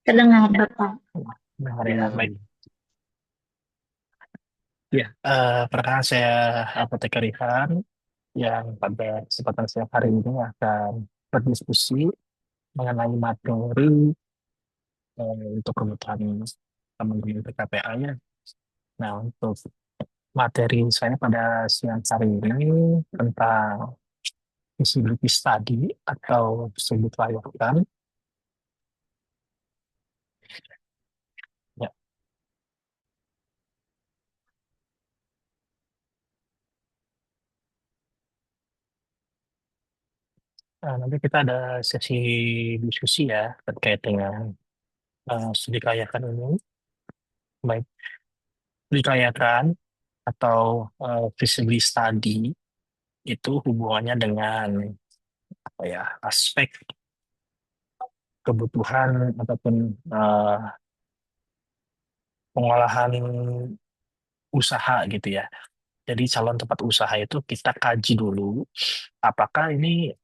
Terdengar Bapak. Benar ya, baik. Ya, perkenalkan saya Apoteker Rihan yang pada kesempatan siang hari ini akan berdiskusi mengenai materi untuk kebutuhan teman-teman PKPA-nya. Nah, untuk materi saya pada siang hari ini tentang feasibility study atau studi kelayakan. Ya, nanti kita ada sesi diskusi ya terkait dengan studi kelayakan ini. Baik, studi kelayakan atau feasibility study itu hubungannya dengan apa ya aspek kebutuhan ataupun eh, pengolahan usaha gitu ya. Jadi calon tempat usaha itu kita kaji dulu apakah ini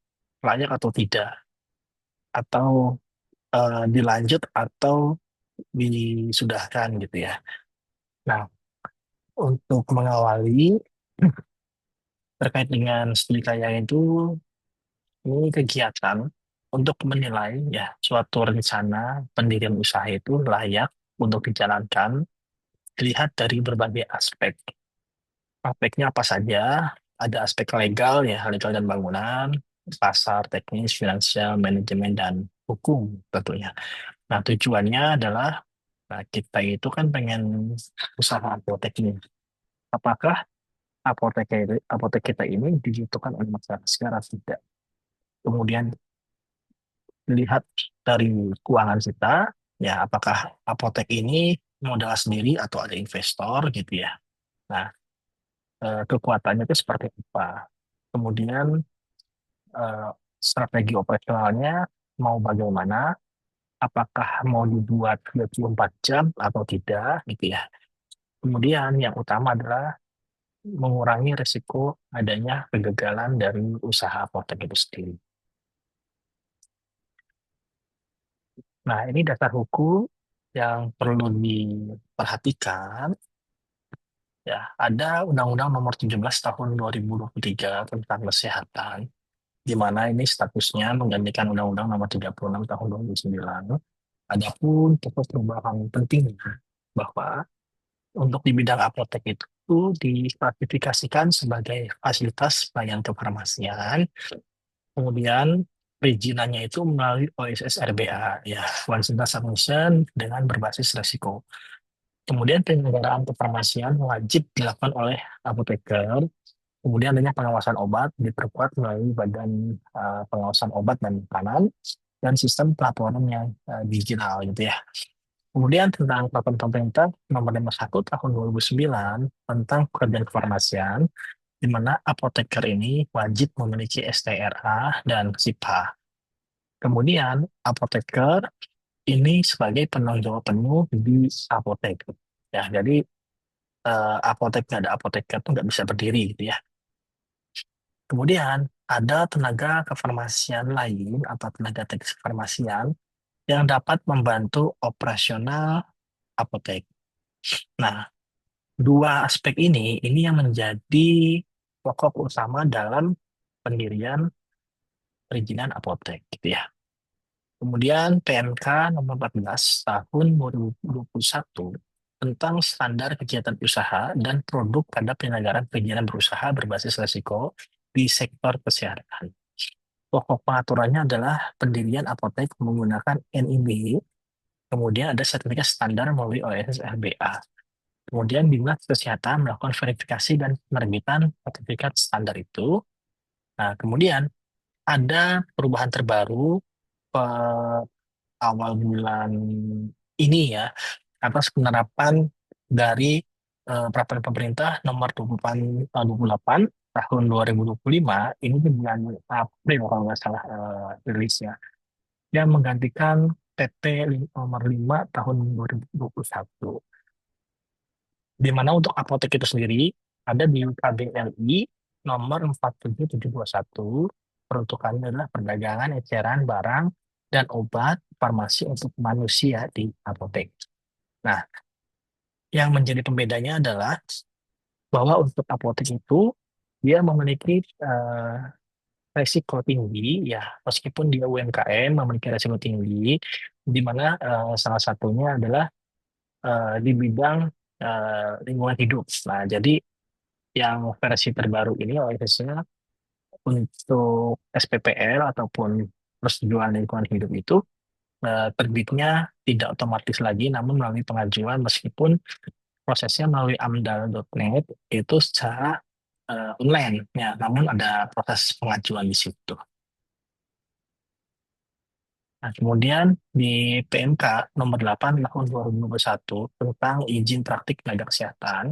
layak atau tidak, atau dilanjut atau disudahkan gitu ya. Nah, untuk mengawali terkait dengan studi kayak itu, ini kegiatan untuk menilai ya suatu rencana pendirian usaha itu layak untuk dijalankan, dilihat dari berbagai aspek. Aspeknya apa saja? Ada aspek legal ya, legal dan bangunan, pasar, teknis, finansial, manajemen, dan hukum tentunya. Nah, tujuannya adalah nah, kita itu kan pengen usaha apotek ini. Apakah apotek kita ini dibutuhkan oleh masyarakat secara tidak? Kemudian lihat dari keuangan kita, ya apakah apotek ini modal sendiri atau ada investor gitu ya. Nah, kekuatannya itu seperti apa? Kemudian eh, strategi operasionalnya mau bagaimana? Apakah mau dibuat 24 jam atau tidak gitu ya. Kemudian yang utama adalah mengurangi risiko adanya kegagalan dari usaha apotek itu sendiri. Nah, ini dasar hukum yang perlu diperhatikan. Ya, ada Undang-Undang Nomor 17 Tahun 2023 tentang kesehatan, di mana ini statusnya menggantikan Undang-Undang Nomor 36 Tahun 2009. Adapun pokok perubahan pentingnya bahwa untuk di bidang apotek itu diklasifikasikan sebagai fasilitas pelayanan kefarmasian. Kemudian perizinannya itu melalui OSS RBA, ya, One Single Submission dengan berbasis resiko. Kemudian penyelenggaraan kefarmasian wajib dilakukan oleh apoteker. Kemudian adanya pengawasan obat diperkuat melalui Badan Pengawasan Obat dan Makanan dan sistem pelaporan yang digital gitu ya. Kemudian tentang peraturan pemerintah nomor 51 tahun 2009 tentang pekerjaan kefarmasian, di mana apoteker ini wajib memiliki STRA dan SIPA. Kemudian apoteker ini sebagai penanggung jawab penuh di apotek. Ya, jadi apotek nggak ada apoteker tuh nggak bisa berdiri gitu ya. Kemudian ada tenaga kefarmasian lain atau tenaga teknis kefarmasian yang dapat membantu operasional apotek. Nah, dua aspek ini yang menjadi pokok utama dalam pendirian perizinan apotek gitu ya. Kemudian PMK nomor 14 tahun 2021 tentang standar kegiatan usaha dan produk pada penyelenggaraan perizinan berusaha berbasis risiko di sektor kesehatan. Pokok pengaturannya adalah pendirian apotek menggunakan NIB, kemudian ada sertifikat standar melalui OSS RBA. Kemudian Dinas Kesehatan melakukan verifikasi dan penerbitan sertifikat standar itu. Nah, kemudian ada perubahan terbaru eh, awal bulan ini ya, atas penerapan dari peraturan pemerintah nomor 28 tahun 2025 ini di bulan April kalau nggak salah rilisnya, yang menggantikan PP nomor 5 tahun 2021, di mana untuk apotek itu sendiri ada di KBLI nomor 47721, peruntukannya adalah perdagangan eceran barang dan obat farmasi untuk manusia di apotek. Nah, yang menjadi pembedanya adalah bahwa untuk apotek itu dia memiliki resiko tinggi, ya meskipun dia UMKM memiliki resiko tinggi, di mana salah satunya adalah di bidang lingkungan hidup. Nah, jadi yang versi terbaru ini OSS-nya untuk SPPL ataupun persetujuan lingkungan hidup itu terbitnya tidak otomatis lagi, namun melalui pengajuan meskipun prosesnya melalui amdal.net itu secara online, ya, namun ada proses pengajuan di situ. Nah, kemudian di PMK nomor 8 tahun 2021 tentang izin praktik tenaga kesehatan,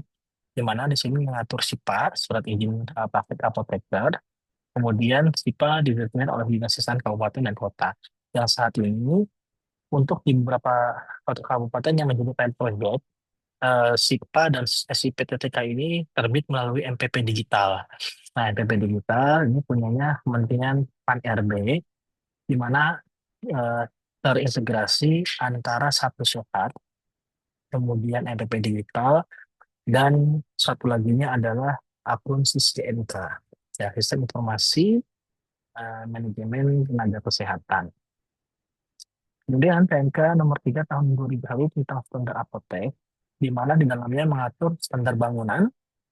di mana di sini mengatur SIPA, surat izin praktik apoteker, kemudian SIPA didirikan oleh Dinas Kesehatan Kabupaten dan Kota. Yang saat ini untuk di beberapa kota kabupaten yang menjadi pilot project, SIPA dan SIPTTK ini terbit melalui MPP Digital. Nah, MPP Digital ini punyanya Kementerian Pan-RB, di mana eh, terintegrasi antara Satu Sehat, kemudian MPP Digital, dan satu laginya adalah akun SISTNK, ya, Sistem Informasi Manajemen Tenaga Kesehatan. Kemudian PMK nomor 3 tahun 2000 tentang standar apotek, di mana di dalamnya mengatur standar bangunan,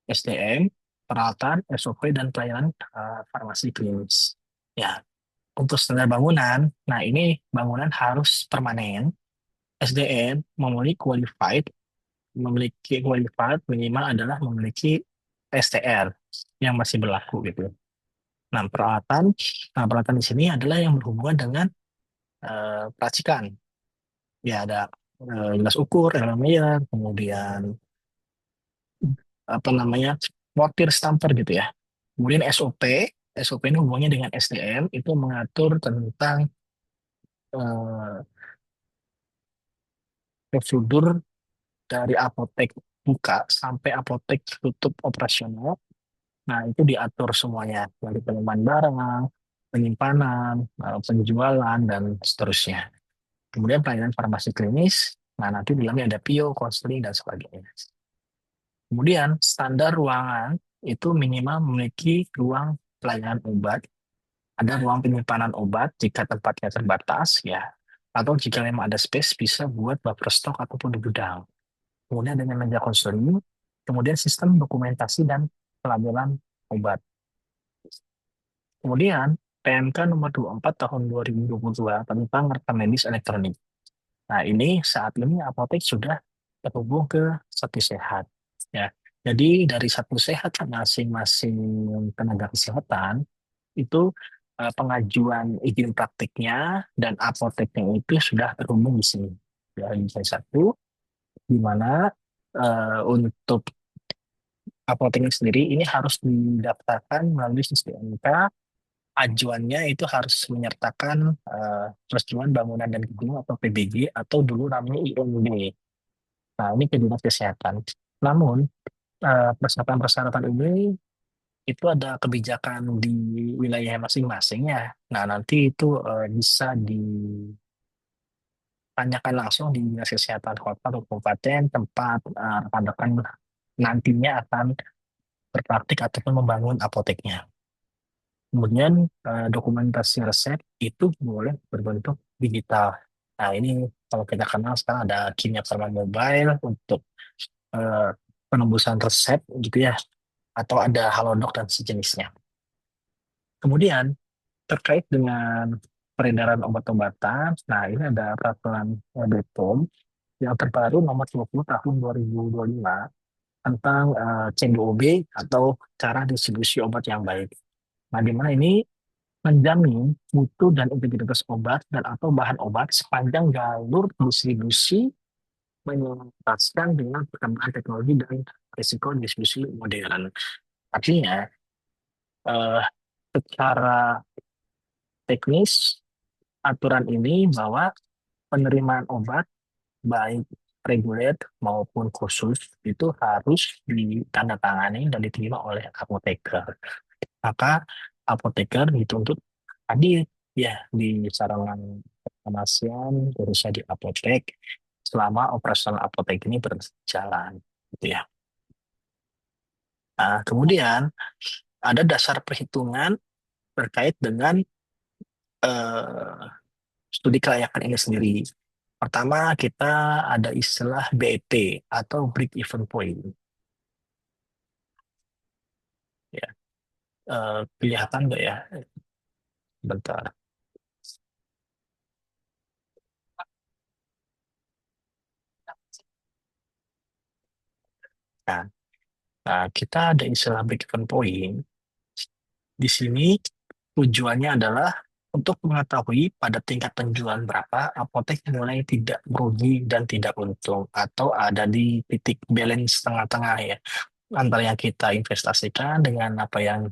SDM, peralatan, SOP, dan pelayanan farmasi klinis. Ya, untuk standar bangunan, nah ini bangunan harus permanen, SDM memiliki qualified minimal adalah memiliki STR yang masih berlaku gitu. Nah, peralatan di sini adalah yang berhubungan dengan peracikan. Ya, ada gelas ukur, aluminium, kemudian apa namanya, mortir stamper gitu ya. Kemudian SOP ini hubungannya dengan SDM, itu mengatur tentang eh, prosedur dari apotek buka sampai apotek tutup operasional. Nah, itu diatur semuanya dari penerimaan barang, penyimpanan, penjualan, dan seterusnya. Kemudian pelayanan farmasi klinis, nah nanti di dalamnya ada PIO, konseling, dan sebagainya. Kemudian standar ruangan itu minimal memiliki ruang pelayanan obat, ada ruang penyimpanan obat jika tempatnya terbatas, ya, atau jika memang ada space bisa buat buffer stok ataupun di gudang. Kemudian dengan meja konseling, kemudian sistem dokumentasi dan pelabelan obat. Kemudian PMK nomor 24 tahun 2022 tentang rekam medis elektronik. Nah, ini saat ini apotek sudah terhubung ke Satu Sehat. Ya, jadi dari Satu Sehat masing-masing tenaga kesehatan itu pengajuan izin praktiknya dan apoteknya itu sudah terhubung di sini. Ya, di satu, di mana untuk apoteknya sendiri ini harus didaftarkan melalui sistem MK. Ajuannya itu harus menyertakan persetujuan bangunan dan gedung atau PBG atau dulu namanya IMB. Nah, ini ke Dinas Kesehatan. Namun, persyaratan-persyaratan ini itu ada kebijakan di wilayah masing-masing ya. Nah, nanti itu bisa ditanyakan langsung di Dinas Kesehatan Kota atau Kabupaten tempat rekan-rekan nantinya akan berpraktik ataupun membangun apoteknya. Kemudian dokumentasi resep itu boleh berbentuk digital. Nah, ini kalau kita kenal sekarang ada Kimia Farma Mobile untuk eh, penembusan resep gitu ya, atau ada Halodoc dan sejenisnya. Kemudian terkait dengan peredaran obat-obatan, nah ini ada peraturan BPOM yang terbaru nomor 20 tahun 2025 tentang C2OB atau cara distribusi obat yang baik. Nah, di mana ini menjamin mutu dan integritas obat dan atau bahan obat sepanjang jalur distribusi menyelaraskan dengan perkembangan teknologi dan risiko distribusi modern. Artinya, eh, secara teknis aturan ini bahwa penerimaan obat baik reguler maupun khusus itu harus ditandatangani dan diterima oleh apoteker. Maka apoteker dituntut hadir ya di sarangan kefarmasian, khususnya di apotek, selama operasional apotek ini berjalan, gitu ya. Nah, kemudian ada dasar perhitungan terkait dengan eh, studi kelayakan ini sendiri. Pertama, kita ada istilah BEP atau Break Even Point. Ya, kelihatan nggak ya? Bentar. Nah, kita ada istilah Break Even Point. Di sini tujuannya adalah untuk mengetahui pada tingkat penjualan berapa apotek mulai tidak merugi dan tidak untung atau ada di titik balance tengah-tengah ya antara yang kita investasikan dengan apa yang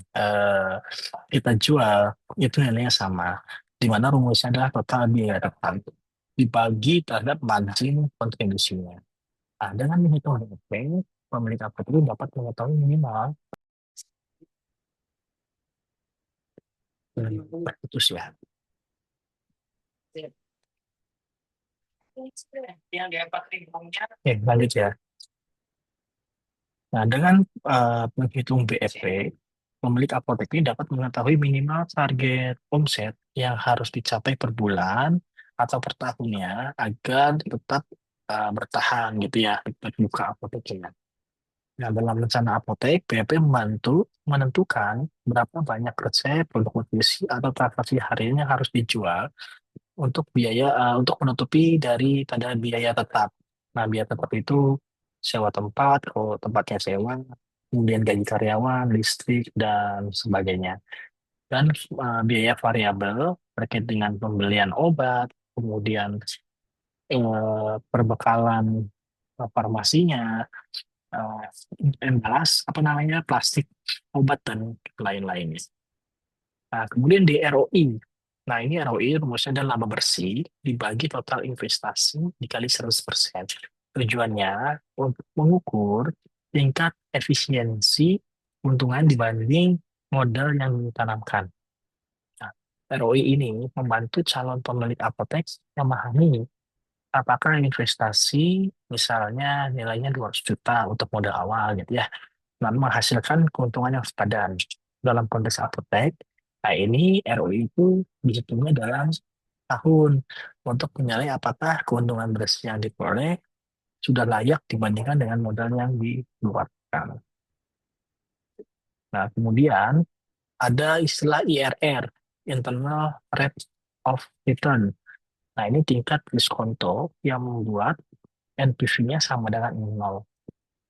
kita jual itu nilainya sama di mana rumusnya adalah total biaya depan dibagi terhadap margin kontribusinya. Nah, dengan menghitung DP, pemilik apotek itu dapat mengetahui minimal berputus ya. Oke, lanjut ya. Nah, dengan menghitung BFP, pemilik apotek ini dapat mengetahui minimal target omset yang harus dicapai per bulan atau per tahunnya agar tetap bertahan gitu ya, tetap buka apoteknya. Nah, dalam rencana apotek, BFP membantu menentukan berapa banyak resep, produk nutrisi, atau transaksi harian yang harus dijual untuk biaya untuk menutupi daripada biaya tetap. Nah, biaya tetap itu sewa tempat, kalau tempatnya sewa, kemudian gaji karyawan, listrik dan sebagainya. Dan biaya variabel terkait dengan pembelian obat, kemudian perbekalan farmasinya, embalas apa namanya plastik obat dan lain-lainnya. Nah, kemudian di ROI. Nah, ini ROI rumusnya adalah laba bersih dibagi total investasi dikali 100%. Tujuannya untuk mengukur tingkat efisiensi keuntungan dibanding modal yang ditanamkan. Nah, ROI ini membantu calon pemilik apotek memahami apakah investasi misalnya nilainya 200 juta untuk modal awal gitu ya lalu menghasilkan keuntungan yang sepadan. Dalam konteks apotek, nah ini ROI itu dihitungnya dalam tahun untuk menilai apakah keuntungan bersih yang diperoleh sudah layak dibandingkan dengan modal yang dikeluarkan. Nah, kemudian ada istilah IRR, Internal Rate of Return. Nah, ini tingkat diskonto yang membuat NPV-nya sama dengan nol.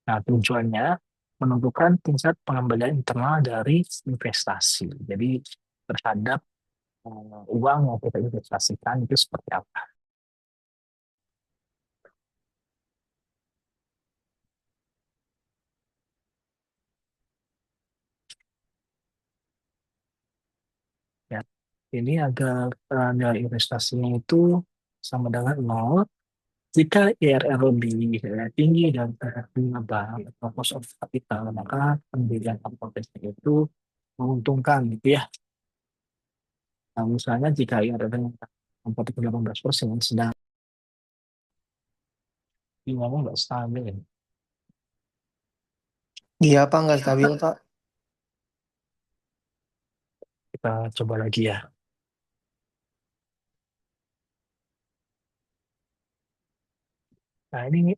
Nah, tujuannya menentukan tingkat pengembalian internal dari investasi. Jadi terhadap uang yang kita investasikan itu seperti apa. Ya. Ini agar nilai investasinya itu sama dengan nol. Jika IRR lebih tinggi dan tingkat bunga bank atau cost of capital, maka pendirian apotek itu menguntungkan gitu ya. Nah, misalnya jika IRR apotek 18%, sedang bunganya nggak stabil. Iya, Pak, nggak stabil, Pak. Kita coba lagi ya. Nah, ini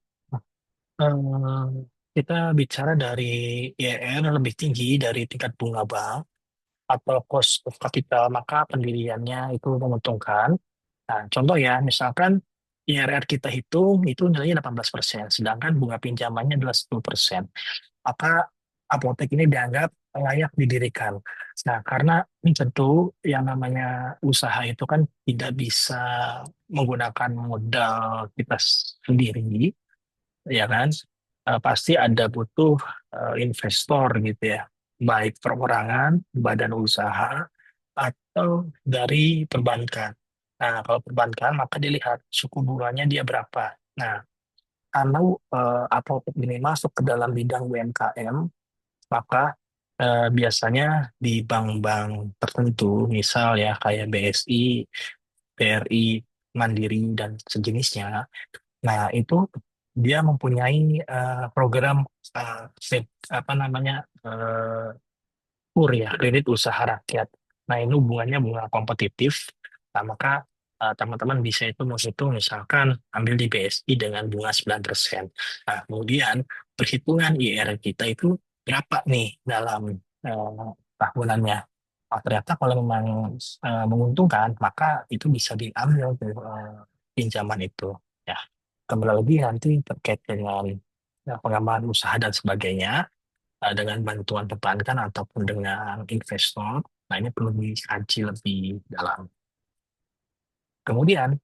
eh, kita bicara dari IRR lebih tinggi dari tingkat bunga bank atau cost of capital, maka pendiriannya itu menguntungkan. Nah, contoh ya, misalkan IRR kita hitung itu nilainya 18%, sedangkan bunga pinjamannya adalah 10%. Maka apotek ini dianggap layak didirikan. Nah, karena ini tentu yang namanya usaha itu kan tidak bisa menggunakan modal kita sendiri, ya kan? Pasti ada butuh investor gitu ya, baik perorangan, badan usaha, atau dari perbankan. Nah, kalau perbankan maka dilihat suku bunganya dia berapa. Nah, kalau apotek ini masuk ke dalam bidang UMKM, maka biasanya di bank-bank tertentu, misal ya kayak BSI, BRI. Mandiri dan sejenisnya. Nah, itu dia mempunyai program uh, apa namanya KUR ya, kredit usaha rakyat. Nah, ini hubungannya bunga kompetitif. Nah, maka teman-teman bisa itu menghitung misalkan ambil di BSI dengan bunga 9%. Nah, kemudian perhitungan IR kita itu berapa nih dalam tahunannya. Nah, ternyata kalau memang menguntungkan, maka itu bisa diambil tuh, pinjaman itu. Ya, kembali lagi nanti terkait dengan pengembangan usaha dan sebagainya dengan bantuan perbankan ataupun dengan investor. Nah, ini perlu dikaji lebih dalam. Kemudian,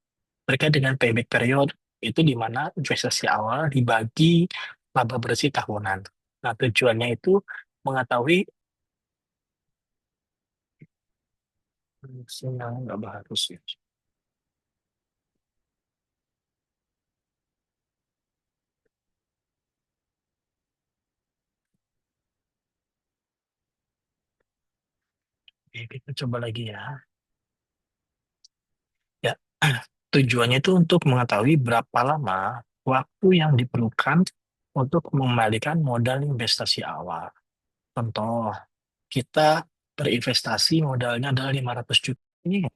terkait dengan payback period, itu di mana investasi awal dibagi laba bersih tahunan. Nah, tujuannya itu mengetahui yang nggak harus ya. Oke, kita coba lagi ya. Ya, tujuannya itu untuk mengetahui berapa lama waktu yang diperlukan untuk mengembalikan modal investasi awal. Contoh, kita berinvestasi modalnya adalah 500 juta. Ini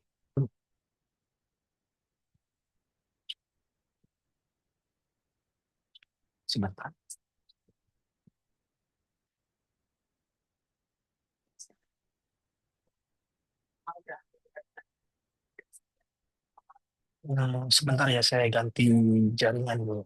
sebentar. Sebentar ya, saya ganti jaringan dulu.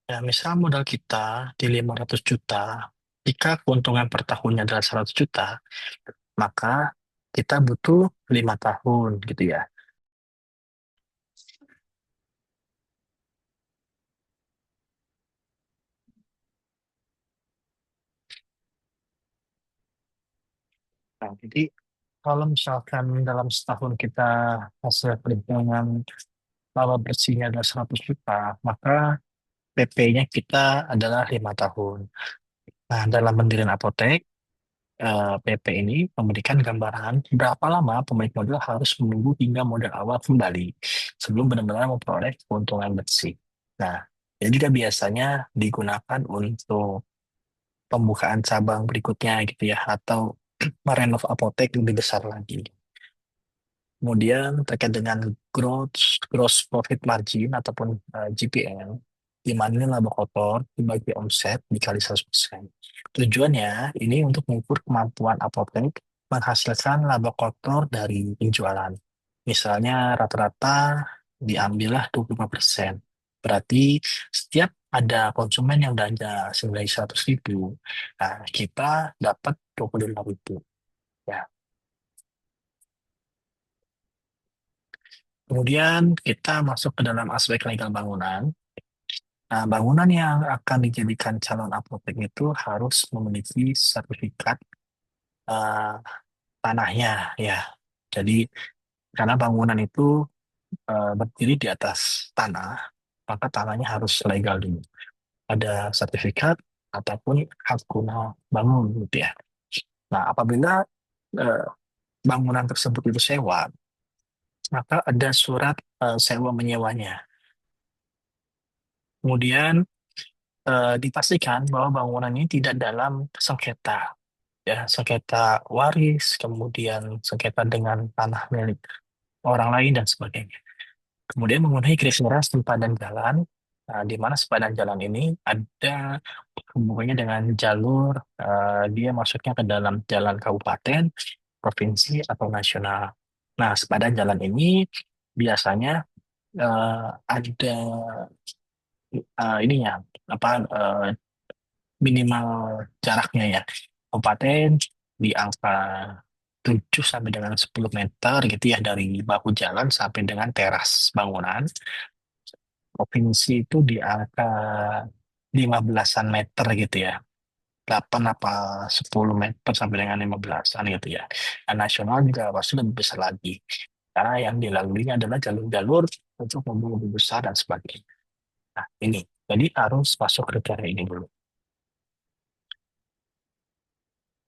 Ya, misal modal kita di 500 juta, jika keuntungan per tahunnya adalah 100 juta, maka kita butuh 5 tahun gitu ya. Nah, jadi kalau misalkan dalam setahun kita hasil perhitungan laba bersihnya adalah 100 juta, maka PP-nya kita adalah 5 tahun. Nah, dalam pendirian apotek, PP ini memberikan gambaran berapa lama pemilik modal harus menunggu hingga modal awal kembali sebelum benar-benar memperoleh keuntungan bersih. Nah, ini juga biasanya digunakan untuk pembukaan cabang berikutnya gitu ya, atau merenov apotek lebih besar lagi. Kemudian terkait dengan gross profit margin ataupun GPM, di mana laba kotor dibagi omset dikali 100%. Tujuannya ini untuk mengukur kemampuan apotek menghasilkan laba kotor dari penjualan. Misalnya rata-rata diambillah 25%. Berarti setiap ada konsumen yang belanja senilai 100.000, nah kita dapat 25.000. Ya. Kemudian kita masuk ke dalam aspek legal bangunan. Nah, bangunan yang akan dijadikan calon apotek itu harus memiliki sertifikat eh, tanahnya, ya. Jadi karena bangunan itu berdiri di atas tanah, maka tanahnya harus legal dulu. Ada sertifikat ataupun hak guna bangun gitu ya. Nah, apabila eh, bangunan tersebut itu sewa, maka ada surat sewa menyewanya. Kemudian dipastikan bahwa bangunan ini tidak dalam sengketa, ya, sengketa waris, kemudian sengketa dengan tanah milik orang lain dan sebagainya. Kemudian memenuhi kriteria sempadan jalan, di mana sempadan jalan ini ada hubungannya dengan jalur, dia masuknya ke dalam jalan kabupaten, provinsi atau nasional. Nah, sempadan jalan ini biasanya ada ininya apa minimal jaraknya ya. Kabupaten di angka 7 sampai dengan 10 meter gitu ya dari bahu jalan sampai dengan teras bangunan. Provinsi itu di angka 15-an meter gitu ya. 8 apa 10 meter sampai dengan 15-an gitu ya. Dan nasional juga pasti lebih besar lagi. Karena yang dilaluinya adalah jalur-jalur untuk mobil-mobil besar dan sebagainya. Nah, ini. Jadi harus masuk kriteria ini dulu.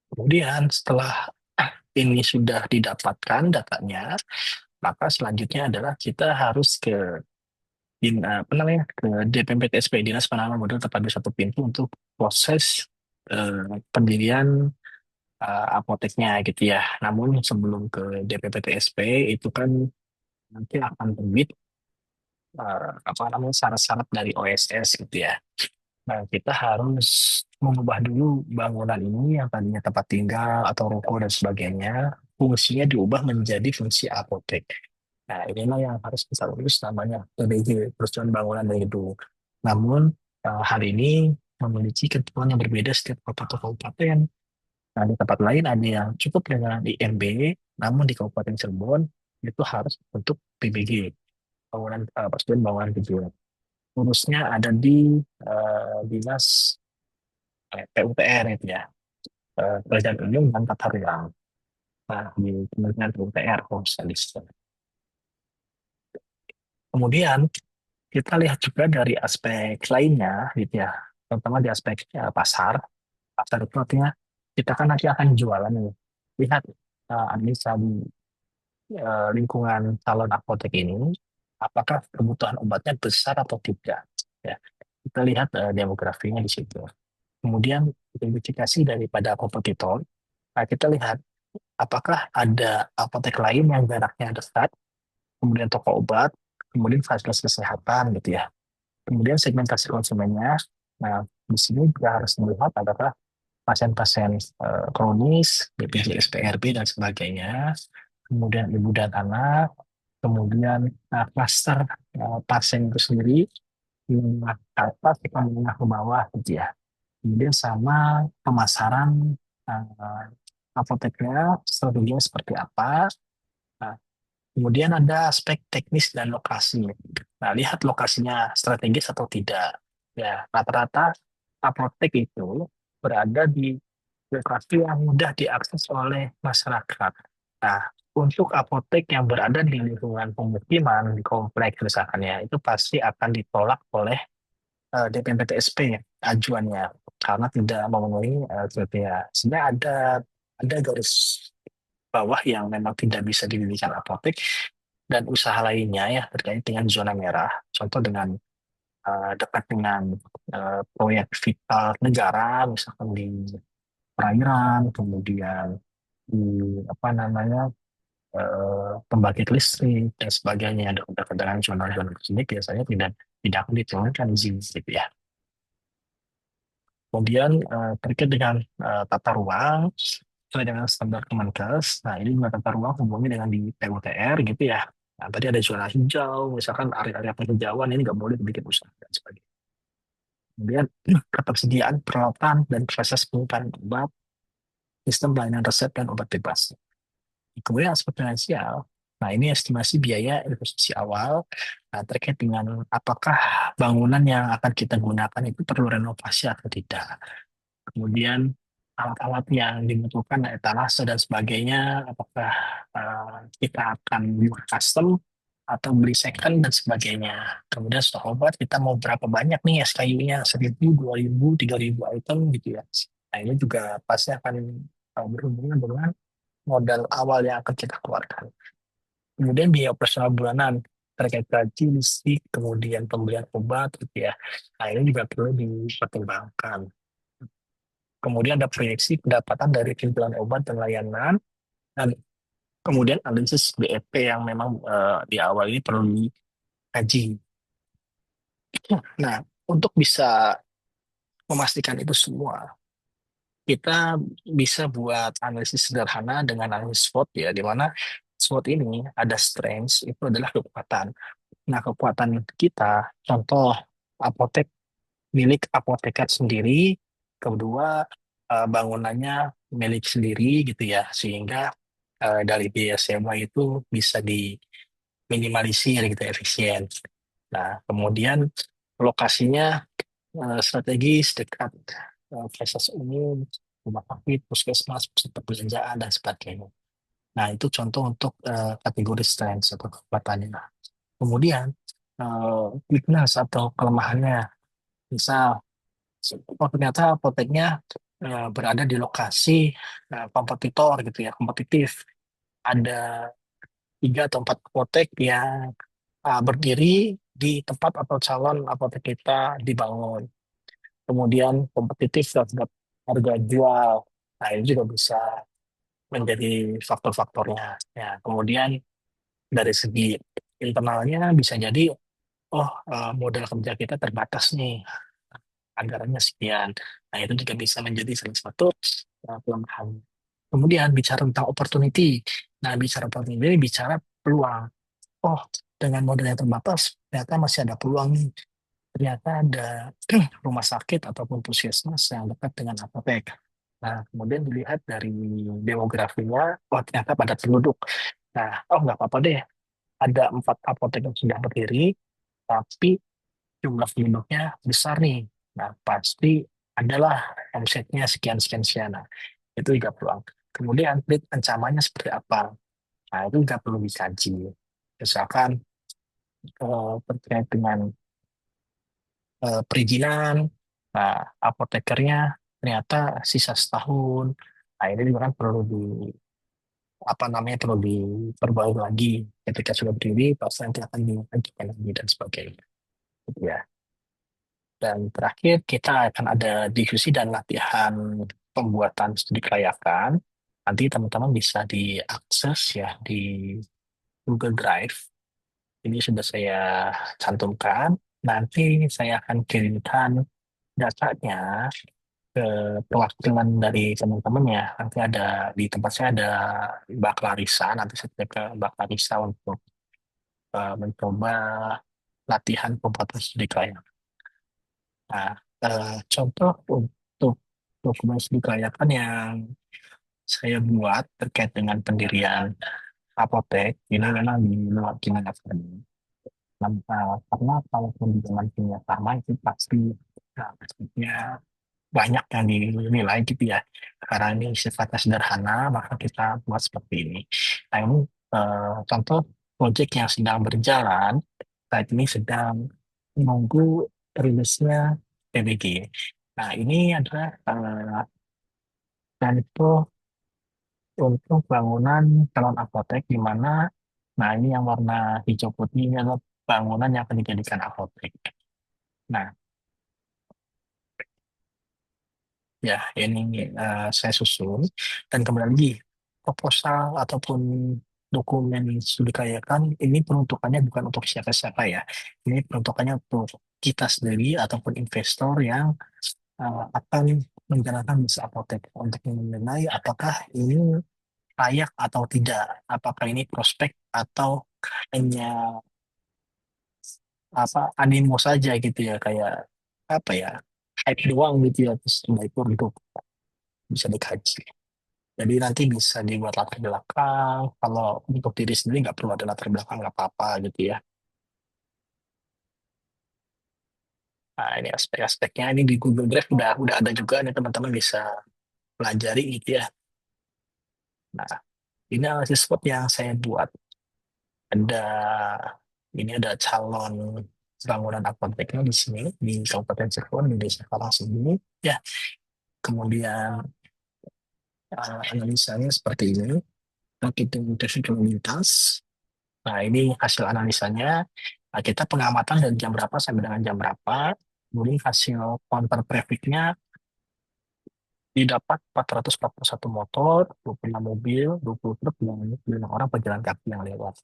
Kemudian setelah ini sudah didapatkan datanya, maka selanjutnya adalah kita harus ke apa namanya, ke DPMPTSP, Dinas Penanaman Modal Tepat di Satu Pintu, untuk proses pendirian apoteknya gitu ya. Namun sebelum ke DPPTSP itu kan nanti akan terbit apa namanya, syarat-syarat dari OSS gitu ya. Nah, kita harus mengubah dulu bangunan ini yang tadinya tempat tinggal atau ruko dan sebagainya, fungsinya diubah menjadi fungsi apotek. Nah, inilah yang harus kita urus, namanya PBJ, Perusahaan Bangunan dari dulu. Namun, hal ini memiliki ketentuan yang berbeda setiap kota atau kabupaten. Nah, di tempat lain ada yang cukup dengan IMB, namun di Kabupaten Cirebon itu harus untuk PBG, bangunan Persatuan Bangunan Tujuan. Urusnya ada di Dinas PUPR itu ya, Kerajaan Umum dan Tata Ruang. Nah, di Kementerian PUPR, kalau misalnya di situ. Kemudian kita lihat juga dari aspek lainnya, gitu ya, terutama di aspek pasar. Pasar itu artinya kita kan nanti akan jualan nih. Lihat administrasi lingkungan calon apotek ini, apakah kebutuhan obatnya besar atau tidak. Ya, kita lihat demografinya di situ. Kemudian identifikasi daripada kompetitor. Nah, kita lihat apakah ada apotek lain yang jaraknya dekat, kemudian toko obat, kemudian fasilitas kesehatan gitu ya. Kemudian segmentasi konsumennya. Nah, di sini juga harus melihat apakah pasien-pasien kronis, BPJS, PRB, dan sebagainya. Kemudian ibu dan anak, kemudian klaster pasien itu sendiri, menengah ke atas, menengah ke bawah gitu ya. Kemudian sama pemasaran apoteknya, strateginya seperti apa. Nah, kemudian ada aspek teknis dan lokasi. Nah, lihat lokasinya strategis atau tidak. Ya, rata-rata apotek itu berada di lokasi yang mudah diakses oleh masyarakat. Nah, untuk apotek yang berada di lingkungan pemukiman, di kompleks misalkan ya, itu pasti akan ditolak oleh DPMPTSP ajuannya karena tidak memenuhi kriteria. Sebenarnya ada garis bawah yang memang tidak bisa didirikan apotek dan usaha lainnya ya terkait dengan zona merah. Contoh dengan dekat dengan proyek vital negara, misalkan di perairan, kemudian di apa namanya, pembangkit listrik dan sebagainya. Ada dekat dengan zona-zona tersebut biasanya tidak akan diturunkan izin gitu ya. Kemudian terkait dengan tata ruang sesuai dengan standar Kemenkes. Nah, ini juga tata ruang hubungi dengan di PUTR gitu ya. Nah, tadi ada zona hijau, misalkan area-area penghijauan ini nggak boleh dibikin usaha dan sebagainya. Kemudian ketersediaan peralatan dan proses penyimpanan obat, sistem pelayanan resep dan obat bebas. Kemudian aspek finansial. Nah, ini estimasi biaya investasi awal terkait dengan apakah bangunan yang akan kita gunakan itu perlu renovasi atau tidak. Kemudian alat-alat yang dibutuhkan, etalase dan sebagainya, apakah kita akan buat custom atau beli second dan sebagainya. Kemudian stok obat kita mau berapa banyak nih SKU-nya, 1.000, 2.000, 3.000 item gitu ya. Nah, ini juga pasti akan berhubungan dengan modal awal yang akan kita keluarkan. Kemudian biaya operasional bulanan terkait gaji, listrik, kemudian pembelian obat gitu ya. Nah, ini juga perlu dipertimbangkan. Kemudian ada proyeksi pendapatan dari penjualan obat dan layanan, dan kemudian analisis BEP yang memang di awal ini perlu dikaji. Nah, untuk bisa memastikan itu semua, kita bisa buat analisis sederhana dengan analisis SWOT ya, di mana SWOT ini ada strengths, itu adalah kekuatan. Nah, kekuatan kita, contoh apotek milik apoteker sendiri, kedua bangunannya milik sendiri gitu ya, sehingga dari biaya sewa itu bisa diminimalisir gitu, efisien. Nah, kemudian lokasinya strategis dekat fasilitas umum, rumah sakit, puskesmas, pusat perbelanjaan, dan sebagainya. Nah, itu contoh untuk kategori strength atau kekuatannya. Nah, kemudian weakness atau kelemahannya, misal, oh ternyata apoteknya berada di lokasi kompetitor gitu ya, kompetitif. Ada 3 atau 4 apotek yang berdiri di tempat atau calon apotek kita dibangun. Kemudian kompetitif terhadap harga jual. Nah, ini juga bisa menjadi faktor-faktornya. Ya, kemudian dari segi internalnya bisa jadi, oh modal kerja kita terbatas nih, anggarannya sekian. Nah, itu juga bisa menjadi salah satu kelemahan. Kemudian bicara tentang opportunity. Nah, bicara opportunity ini bicara peluang. Oh, dengan modal yang terbatas, ternyata masih ada peluang nih. Ternyata ada rumah sakit ataupun puskesmas yang dekat dengan apotek. Nah, kemudian dilihat dari demografinya, oh ternyata padat penduduk. Nah, oh nggak apa-apa deh, ada 4 apotek yang sudah berdiri, tapi jumlah penduduknya besar nih. Nah, pasti adalah omsetnya sekian, sekian, sekian. Nah, itu juga peluang. Kemudian, ancamannya seperti apa? Nah, itu juga perlu dikaji. Misalkan terkait dengan perizinan, nah apotekernya ternyata sisa setahun. Nah ini juga kan perlu apa namanya, perlu diperbarui lagi ketika sudah berdiri, pasti nanti akan diajukan lagi dan sebagainya. Gitu ya. Dan terakhir kita akan ada diskusi dan latihan pembuatan studi kelayakan. Nanti teman-teman bisa diakses ya di Google Drive. Ini sudah saya cantumkan. Nanti saya akan kirimkan datanya ke perwakilan dari teman-teman ya. Nanti ada di tempat saya ada Mbak Clarissa. Nanti saya cek ke Mbak Clarissa untuk mencoba latihan pembuatan studi klien. Nah, contoh untuk dokumen studi kelayakan yang saya buat terkait dengan pendirian apotek ini memang di luar kimia akademik. Karena kalau di dalam kimia farma itu pasti maksudnya banyak yang dinilai gitu ya. Karena ini sifatnya sederhana, maka kita buat seperti ini. Nah, ini contoh proyek yang sedang berjalan, saat ini sedang menunggu rilisnya PBG. Nah, ini adalah contoh untuk bangunan calon apotek di mana, nah ini yang warna hijau putih ini adalah bangunan yang akan dijadikan apotek. Nah, ya, ini saya susun dan kembali lagi proposal ataupun dokumen studi kelayakan ini peruntukannya bukan untuk siapa-siapa ya. Ini peruntukannya untuk kita sendiri ataupun investor yang akan menjalankan bisnis apotek untuk menilai apakah ini layak atau tidak, apakah ini prospek atau hanya apa animo saja gitu ya, kayak apa ya, hype doang gitu ya, terus baik untuk bisa dikaji. Jadi nanti bisa dibuat latar belakang. Kalau untuk diri sendiri nggak perlu ada latar belakang, nggak apa-apa gitu ya. Nah ini aspek-aspeknya ini di Google Drive udah ada juga nih, teman-teman bisa pelajari gitu ya. Nah ini analisis SWOT yang saya buat. Ada ini ada calon bangunan apoteknya di sini di Kabupaten Cirebon di Desa Kalasem ya. Kemudian analisanya seperti ini. Kita identifikasi. Nah, ini hasil analisanya. Nah, kita pengamatan dari jam berapa sampai dengan jam berapa. Kemudian hasil counter traffic-nya didapat 441 motor, 26 mobil, 20 truk, dan 5 orang pejalan kaki yang lewat.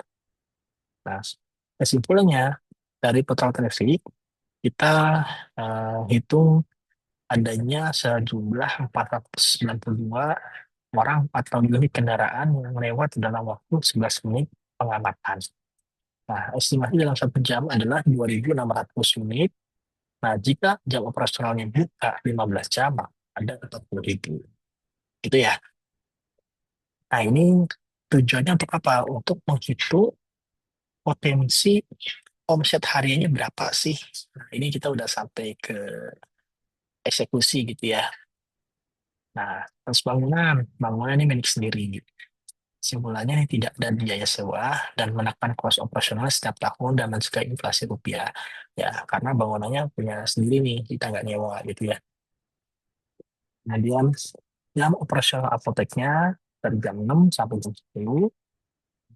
Nah, kesimpulannya dari total traffic, kita hitung adanya sejumlah 492 orang atau unit kendaraan yang lewat dalam waktu 11 menit pengamatan. Nah, estimasi dalam 1 jam adalah 2.600 unit. Nah, jika jam operasionalnya buka 15 jam, maka ada 40.000. Gitu ya. Nah, ini Tujuannya untuk apa? Untuk menghitung potensi omset hariannya berapa sih. Nah, ini kita udah sampai ke eksekusi gitu ya. Nah, terus bangunan ini milik sendiri. Simpulannya ini tidak ada biaya sewa dan menekan kos operasional setiap tahun dan mencegah inflasi rupiah. Ya, karena bangunannya punya sendiri nih, kita nggak nyewa gitu ya. Kemudian jam operasional apoteknya dari jam 6 sampai jam 10.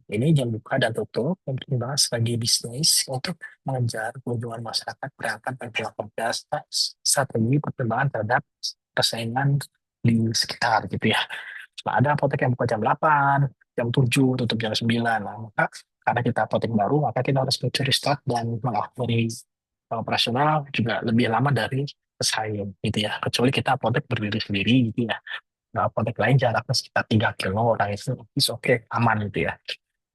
Ini jam buka dan tutup penting banget sebagai bisnis untuk mengejar kunjungan masyarakat berangkat dan pulang kerja serta strategi perkembangan terhadap persaingan di sekitar gitu ya. Nah, ada apotek yang buka jam 8, jam 7, tutup jam 9. Nah, maka karena kita apotek baru, maka kita harus mencuri stok dan mengakhiri operasional juga lebih lama dari pesaing gitu ya. Kecuali kita apotek berdiri sendiri gitu ya. Nah, apotek lain jaraknya sekitar 3 kilo, orang itu is oke, aman gitu ya.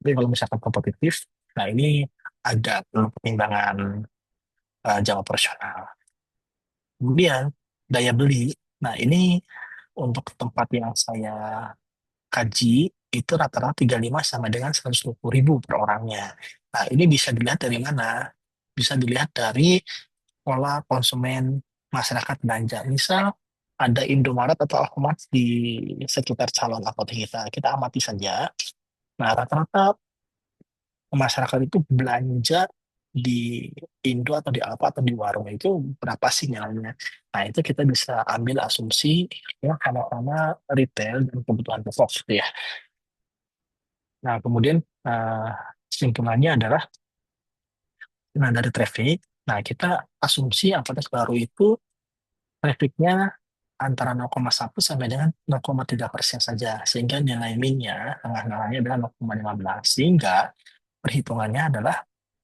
Tapi kalau misalkan kompetitif, nah ini ada perlu pertimbangan jam operasional. Kemudian daya beli. Nah, ini untuk tempat yang saya kaji itu rata-rata 35 sama dengan 120.000 per orangnya. Nah, ini bisa dilihat dari mana? Bisa dilihat dari pola konsumen masyarakat belanja. Misal ada Indomaret atau Alfamart di sekitar calon apotek kita. Kita amati saja. Nah, rata-rata masyarakat itu belanja di Indo atau di apa atau di warung itu berapa sih nilainya. Nah, itu kita bisa ambil asumsi ya karena retail dan kebutuhan pokok gitu ya. Nah, kemudian eh, kesimpulannya adalah nah dari traffic, nah kita asumsi apotek baru itu trafficnya antara 0,1 sampai dengan 0,3% saja, sehingga nilai minnya tengah-tengahnya adalah 0,15. Sehingga perhitungannya adalah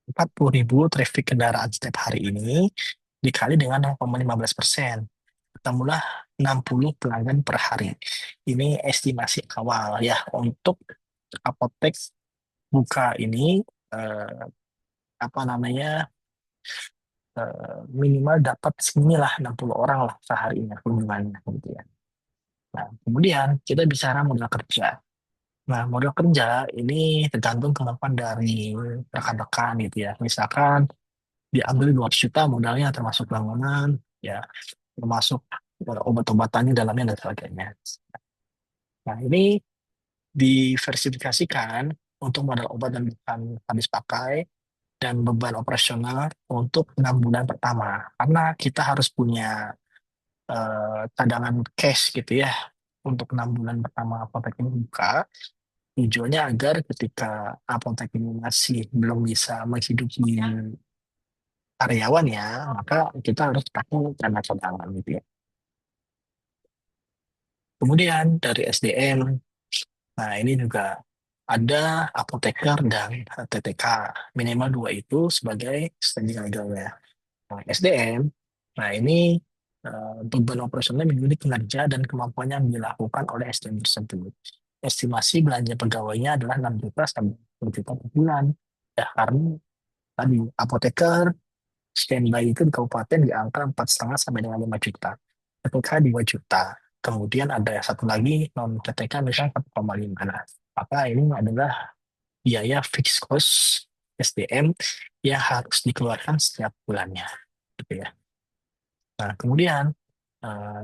40.000 traffic kendaraan setiap hari ini dikali dengan 0,15%. Ketemulah 60 pelanggan per hari. Ini estimasi awal ya untuk apotek buka ini eh, apa namanya minimal dapat seginilah 60 orang lah seharinya kunjungannya gitu ya. Nah, kemudian kita bicara modal kerja. Nah, modal kerja ini tergantung kemampuan dari rekan-rekan gitu ya. Misalkan diambil 200 juta modalnya termasuk bangunan, ya termasuk obat-obatannya dalamnya dan sebagainya. Nah, ini diversifikasikan untuk modal obat dan bukan habis pakai dan beban operasional untuk 6 bulan pertama. Karena kita harus punya cadangan cash gitu ya untuk 6 bulan pertama apotek ini buka. Tujuannya agar ketika apotek ini masih belum bisa menghidupi karyawan ya, maka kita harus pakai dana cadangan gitu ya. Kemudian dari SDM, nah ini juga ada apoteker dan TTK. Minimal dua itu sebagai standing legalnya. Nah, SDM, nah ini beban operasionalnya mengikuti kinerja dan kemampuan yang dilakukan oleh SDM tersebut. Estimasi belanja pegawainya adalah 6 juta sampai 10 juta per bulan. Ya, karena tadi apoteker standby itu di kabupaten di angka 4,5 sampai dengan 5 juta. TTK 2 juta. Kemudian ada yang satu lagi non TTK misalnya 1,5. Nah, maka ini adalah biaya fixed cost SDM yang harus dikeluarkan setiap bulannya. Gitu ya. Nah, kemudian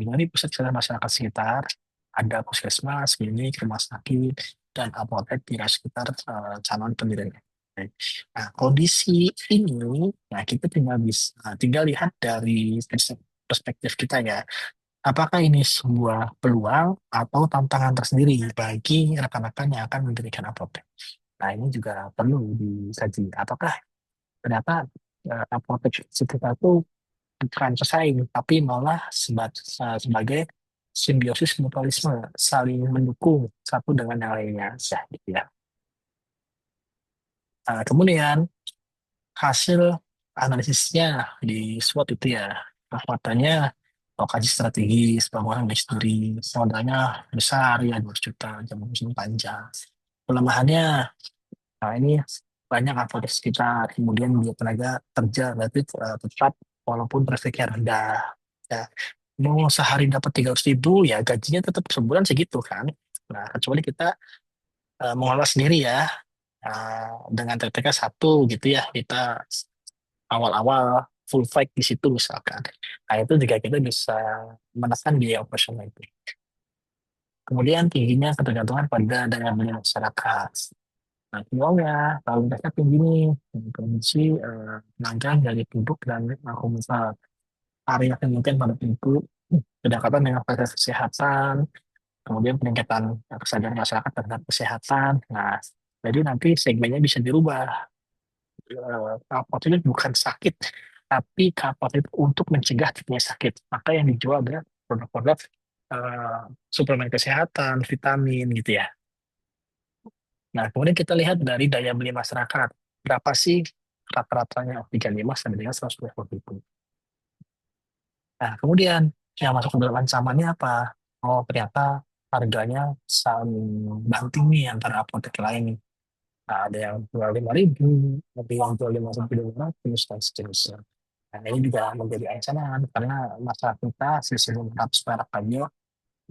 dari pusat kesehatan masyarakat sekitar ada puskesmas, klinik, rumah sakit, dan apotek di sekitar calon penderita. Nah, kondisi ini, nah kita tinggal lihat dari perspektif kita ya. Apakah ini sebuah peluang atau tantangan tersendiri bagi rekan-rekan yang akan mendirikan apotek? Nah, ini juga perlu dikaji. Apakah ternyata apotek sekitar itu bukan pesaing, tapi malah sebagai simbiosis mutualisme, saling mendukung satu dengan yang lainnya, ya, gitu ya. Kemudian hasil analisisnya di SWOT itu ya, kekuatannya lokasi strategis, bangunan industri, modalnya besar ya 2 juta, jangka usia panjang. Kelemahannya, nah ini banyak apotek sekitar, kemudian dia tenaga kerja relatif tetap walaupun trafficnya rendah. Ya, mau sehari dapat 300.000 ya gajinya tetap sebulan segitu kan. Nah, kecuali kita mengolah sendiri ya. Dengan TTK satu gitu ya, kita awal-awal full fight di situ misalkan. Nah, itu juga kita bisa menekan biaya operasional itu. Kemudian tingginya ketergantungan pada daya beli masyarakat. Nah, keduanya, lalu lintasnya tinggi nih, kondisi pelanggan dari penduduk dan komunitas. Area yang mungkin pada penduduk, kedekatan dengan fasilitas kesehatan, kemudian peningkatan kesadaran masyarakat terhadap kesehatan. Nah, jadi nanti segmennya bisa dirubah. Kapot itu bukan sakit, tapi kapot itu untuk mencegah terjadinya sakit. Maka yang dijual adalah produk-produk eh, suplemen kesehatan, vitamin gitu ya. Nah, kemudian kita lihat dari daya beli masyarakat. Berapa sih rata-ratanya 35 sampai dengan 120 ribu. Nah, kemudian yang masuk ke dalam ancamannya apa? Oh, ternyata harganya saling banting nih antara apotek lain. Nah, ada yang jual 5 ribu, ada yang jual 5.500, dan seterusnya. Nah, ini juga menjadi ancaman karena masyarakat kita sistem 100 perak aja,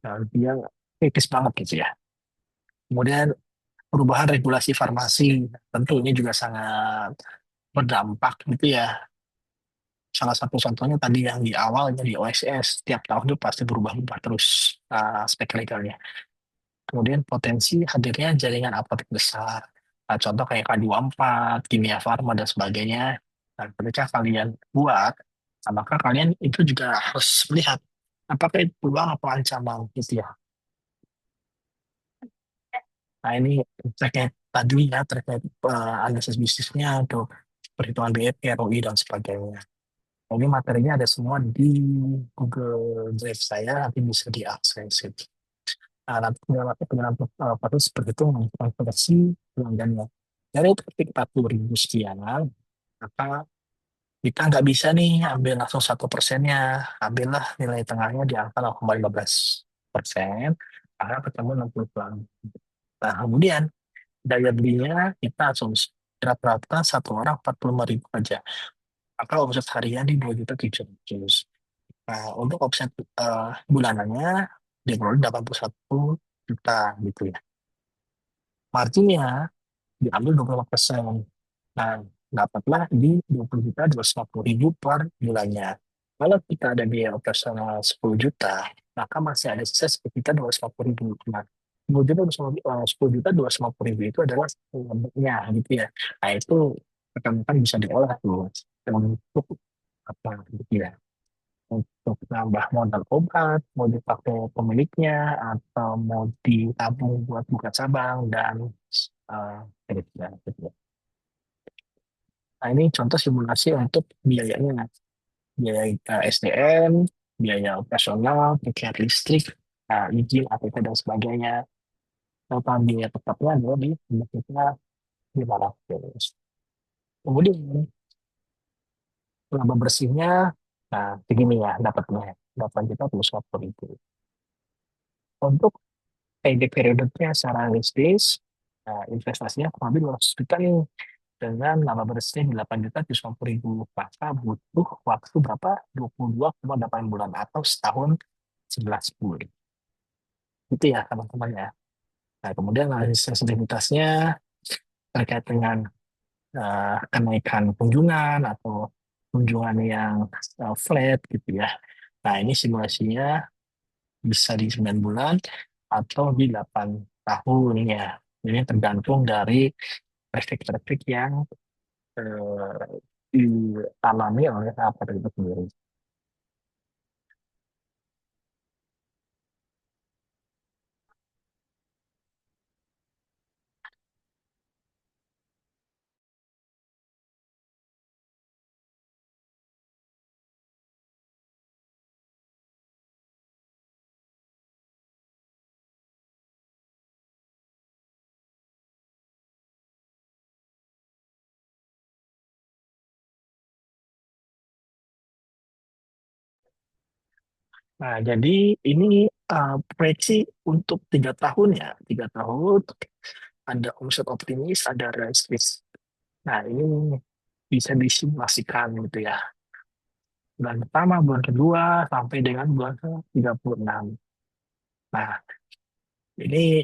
nah, dia kritis banget gitu ya. Kemudian perubahan regulasi farmasi, tentu ini juga sangat berdampak gitu ya. Salah satu contohnya tadi yang di awalnya di OSS, tiap tahun itu pasti berubah-ubah terus aspek legalnya. Kemudian potensi hadirnya jaringan apotek besar. Nah, contoh kayak K24, Kimia Farma, dan sebagainya. Nah, ketika kalian buat, nah, maka kalian itu juga harus melihat apakah itu peluang atau ancaman gitu ya. Nah, ini terkait tadi ya, terkait analisis bisnisnya untuk perhitungan BEP, ROI, dan sebagainya. Ini materinya ada semua di Google Drive saya, nanti bisa diakses itu. Nah, nanti pengenalan paket seperti itu mengkonversi pelanggannya. Dari ketik 40 ribu sekian, maka kita nggak bisa nih ambil langsung 1%-nya. Ambillah nilai tengahnya di angka 0,15%, karena ketemu 60 pelanggan. Nah, kemudian daya belinya kita asumsi rata-rata satu orang 45 ribu aja. Maka omset harian di 2.700.000. Nah, untuk omset bulanannya di bulan 81 juta gitu ya. Marginnya diambil 25%. Nah, dapatlah di 20 juta 250 ribu per bulannya. Kalau kita ada biaya operasional 10 juta, maka masih ada sisa sekitar 250 ribu. Nah, 10 juta, 10 juta 250 ribu itu adalah lebihnya gitu ya. Nah, itu rekan-rekan bisa diolah tuh untuk apa gitu ya. Untuk nambah modal obat, mau dipakai pemiliknya, atau mau ditabung buat buka cabang, dan uh, gitu. Nah, ini contoh simulasi untuk biayanya, biaya SDM, biaya operasional, tiket listrik, izin, APP, dan sebagainya. Total biaya tetapnya adalah di kita 500. Kemudian, laba bersihnya, nah, segini ya dapatnya, 8 juta plus 40 ribu. Untuk payback periodenya secara realistis, investasinya kurang lebih 200 juta nih, dengan laba bersih 8 juta 750 ribu. Maka butuh waktu berapa? 22,8 bulan atau setahun 11 bulan. Itu ya teman-teman ya. Nah, kemudian analisis sensitivitasnya terkait dengan kenaikan kunjungan atau kunjungan yang flat gitu ya. Nah, ini simulasinya bisa di 9 bulan atau di 8 tahun ya. Ini tergantung dari traffic-traffic yang eh, dialami oleh apa itu sendiri. Nah, jadi ini proyeksi untuk 3 tahun ya, 3 tahun ada omset optimis, ada realistis. Nah, ini bisa disimulasikan gitu ya. Bulan pertama, bulan kedua, sampai dengan bulan ke 36. Nah, ini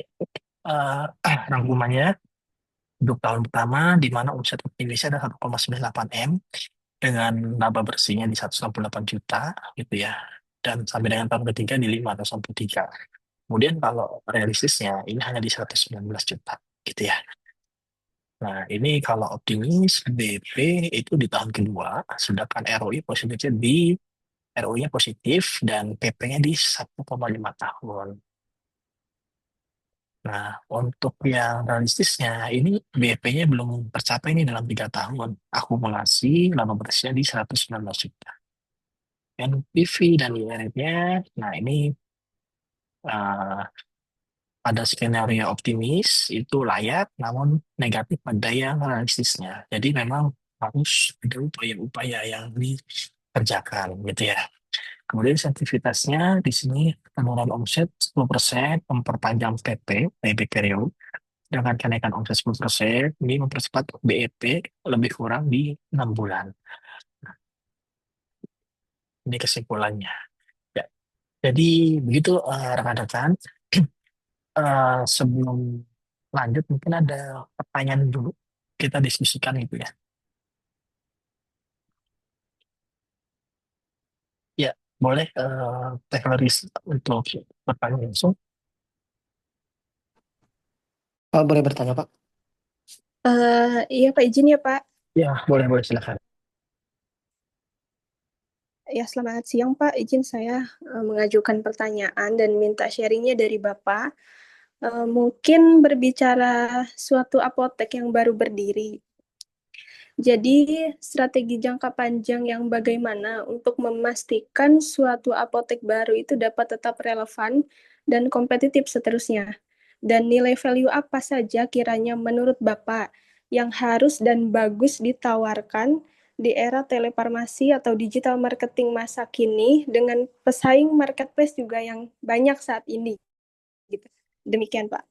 rangkumannya untuk tahun pertama di mana omset Indonesia ada 1,98 M dengan laba bersihnya di 168 juta gitu ya. Dan sampai dengan tahun ketiga di 563. Kemudian kalau realistisnya ini hanya di 119 juta gitu ya. Nah, ini kalau optimis BP itu di tahun kedua, sedangkan ROI positifnya di ROI-nya positif dan PP-nya di 1,5 tahun. Nah, untuk yang realistisnya, ini BP-nya belum tercapai nih dalam 3 tahun. Akumulasi laba bersihnya di 119 juta. NPV dan IRR-nya, nah ini eh, pada skenario optimis itu layak, namun negatif pada yang realistisnya. Jadi memang harus ada upaya-upaya yang dikerjakan gitu ya. Kemudian sensitivitasnya di sini penurunan omset 10%, memperpanjang PP, payback period, dengan kenaikan omset 10%, ini mempercepat BEP lebih kurang di 6 bulan. Ini kesimpulannya. Ya, jadi begitu rekan-rekan. Sebelum lanjut, mungkin ada pertanyaan dulu. Kita diskusikan gitu ya. Ya, boleh Teh Laris untuk bertanya langsung. Boleh bertanya, Pak? Iya Pak, izin ya Pak. Ya, boleh, boleh, silakan. Ya, selamat siang Pak. Izin saya mengajukan pertanyaan dan minta sharingnya dari Bapak. Mungkin berbicara suatu apotek yang baru berdiri. Jadi, strategi jangka panjang yang bagaimana untuk memastikan suatu apotek baru itu dapat tetap relevan dan kompetitif seterusnya. Dan nilai value apa saja kiranya menurut Bapak yang harus dan bagus ditawarkan di era telefarmasi atau digital marketing masa kini dengan pesaing marketplace juga yang banyak saat ini. Gitu. Demikian, Pak.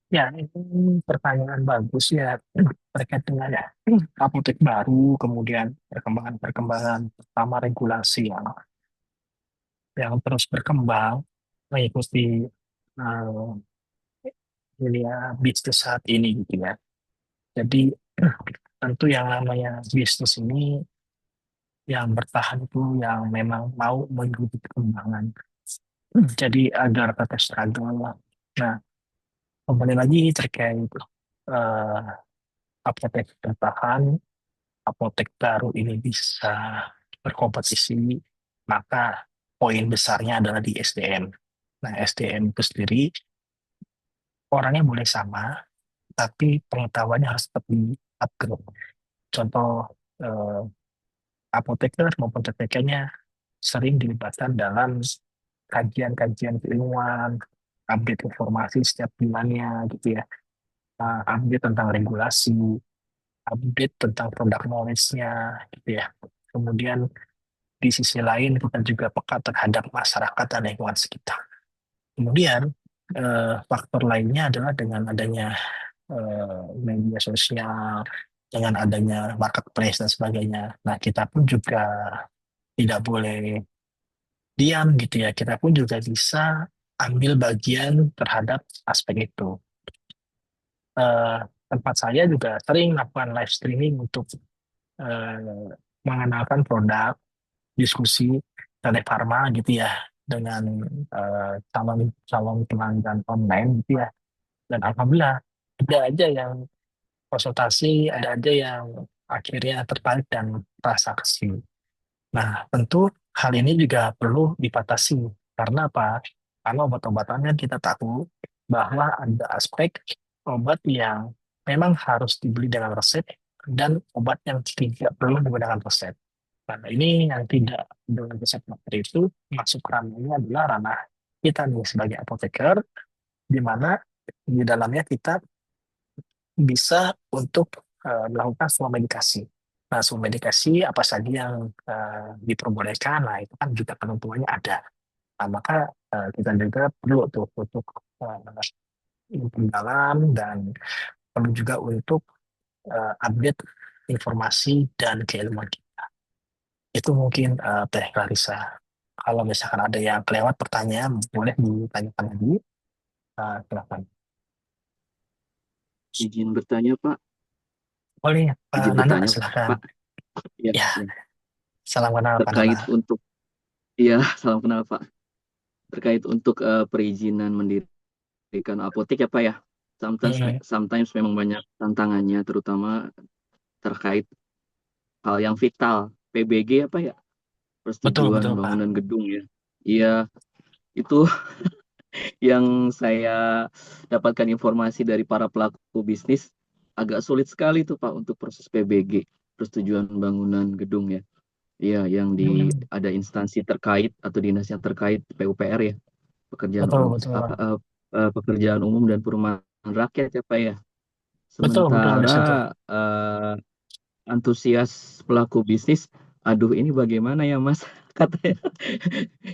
Ya, ini pertanyaan bagus ya terkait dengan ya, apotek baru, kemudian perkembangan-perkembangan, pertama regulasi yang terus berkembang mengikuti eh, dunia bisnis saat ini gitu ya. Jadi tentu yang namanya bisnis ini yang bertahan itu yang memang mau mengikuti perkembangan. Jadi agar kata struggle. Nah, kembali lagi terkait eh, apotek bertahan, apotek baru ini bisa berkompetisi, maka poin besarnya adalah di SDM. Nah, SDM itu sendiri orangnya boleh sama, tapi pengetahuannya harus tetap di-upgrade. Contoh, eh, apoteker maupun TPK-nya sering dilibatkan dalam kajian-kajian keilmuan, update informasi setiap bulannya gitu ya. Update tentang regulasi, update tentang produk knowledge-nya gitu ya. Kemudian di sisi lain kita juga peka terhadap masyarakat dan lingkungan sekitar. Kemudian faktor lainnya adalah dengan adanya media sosial, dengan adanya marketplace dan sebagainya. Nah, kita pun juga tidak boleh diam gitu ya. Kita pun juga bisa ambil bagian terhadap aspek itu. Eh, Tempat saya juga sering melakukan live streaming untuk eh, mengenalkan produk, diskusi telefarma gitu ya dengan calon calon pelanggan online gitu ya. Dan alhamdulillah ada aja yang konsultasi, ada aja yang akhirnya tertarik dan transaksi. Nah, tentu hal ini juga perlu dipatasi. Karena apa? Karena obat-obatan kan kita tahu bahwa ada aspek obat yang memang harus dibeli dengan resep dan obat yang tidak perlu menggunakan resep. Karena ini yang tidak dengan resep dokter itu masuk ranahnya adalah ranah kita nih sebagai apoteker, di mana di dalamnya kita bisa untuk melakukan semua medikasi. Nah, semua medikasi apa saja yang diperbolehkan, nah itu kan juga ketentuannya ada. Nah, maka kita juga perlu tuh untuk memperdalam dan perlu juga untuk update informasi dan keilmuan kita. Itu mungkin Teh Clarissa. Kalau misalkan ada yang kelewat pertanyaan, boleh ditanyakan lagi. Silakan. Izin bertanya, Pak. Boleh, Izin Nana, bertanya, silakan. Pak. Ya, Ya, ya. salam kenal Pak Nana. Terkait untuk, ya, salam kenal, Pak. Terkait untuk perizinan mendirikan apotek ya, Pak ya. Mm-mm. Sometimes memang banyak tantangannya, terutama terkait hal yang vital. PBG apa ya? Betul, Persetujuan betul Pak. bangunan gedung ya. Iya, itu yang saya dapatkan informasi dari para pelaku bisnis, agak sulit sekali tuh Pak untuk proses PBG, persetujuan bangunan gedung ya. Iya, yang Mm. ada instansi terkait atau dinas yang terkait, PUPR ya, pekerjaan Betul, umum betul. pekerjaan umum dan perumahan rakyat ya Pak ya. Betul, betul di Sementara situ. antusias pelaku bisnis, aduh ini bagaimana ya Mas? Katanya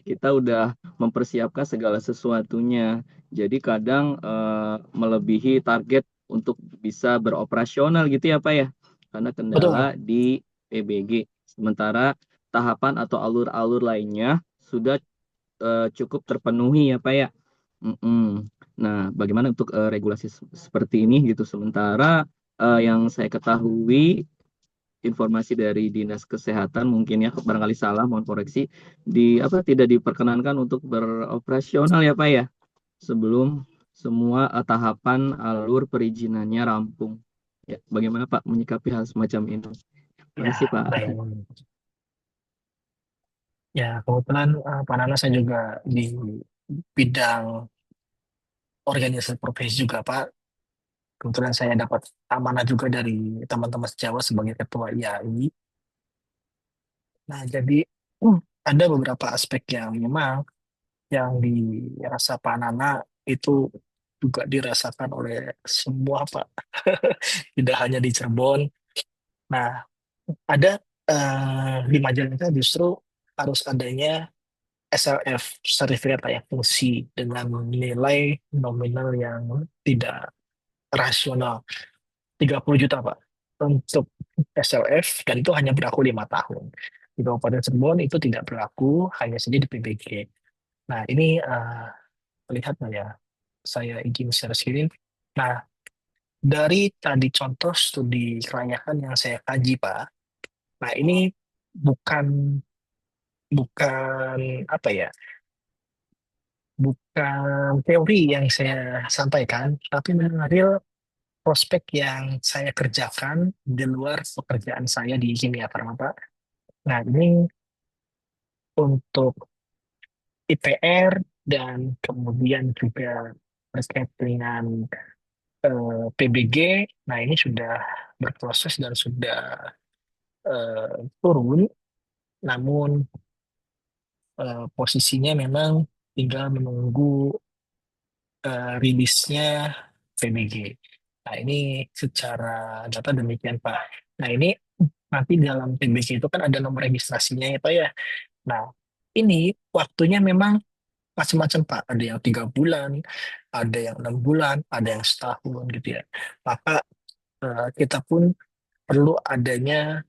kita udah mempersiapkan segala sesuatunya. Jadi kadang melebihi target untuk bisa beroperasional gitu ya Pak ya. Karena kendala Betul. di PBG. Sementara tahapan atau alur-alur lainnya sudah cukup terpenuhi ya Pak ya. Mm-mm. Nah, bagaimana untuk regulasi seperti ini gitu. Sementara yang saya ketahui informasi dari Dinas Kesehatan mungkin ya barangkali salah mohon koreksi di apa tidak diperkenankan untuk beroperasional ya Pak ya sebelum semua tahapan alur perizinannya rampung. Ya, bagaimana Pak menyikapi hal semacam ini? Terima Ya, kasih Pak. baik. Ya, kebetulan Pak Nana saya juga di bidang organisasi profesi juga Pak. Kebetulan saya dapat amanah juga dari teman-teman sejawat sebagai ketua IAI. Nah, jadi ada beberapa aspek yang memang yang dirasa Pak Nana itu juga dirasakan oleh semua Pak. Tidak hanya di Cirebon. Nah, ada di Majalengka justru harus adanya SLF, Sertifikat Layak Fungsi, dengan nilai nominal yang tidak rasional, 30 juta Pak, untuk SLF, dan itu hanya berlaku 5 tahun. Di Kabupaten Cirebon itu tidak berlaku, hanya saja di PBG. Nah, ini lihat nggak ya, saya izin share screen. Nah, dari tadi contoh studi kelayakan yang saya kaji, Pak, nah ini bukan bukan apa ya, bukan teori yang saya sampaikan, tapi memang real prospek yang saya kerjakan di luar pekerjaan saya di Kimia Farma, Pak. Nah, ini untuk IPR dan kemudian juga terkait dengan PBG. Nah, ini sudah berproses dan sudah turun, namun posisinya memang tinggal menunggu rilisnya PBG. Nah, ini secara data demikian, Pak. Nah, ini nanti dalam PBG itu kan ada nomor registrasinya ya, Pak ya. Nah, ini waktunya memang macam-macam, Pak. Ada yang 3 bulan, ada yang 6 bulan, ada yang setahun gitu ya. Maka kita pun perlu adanya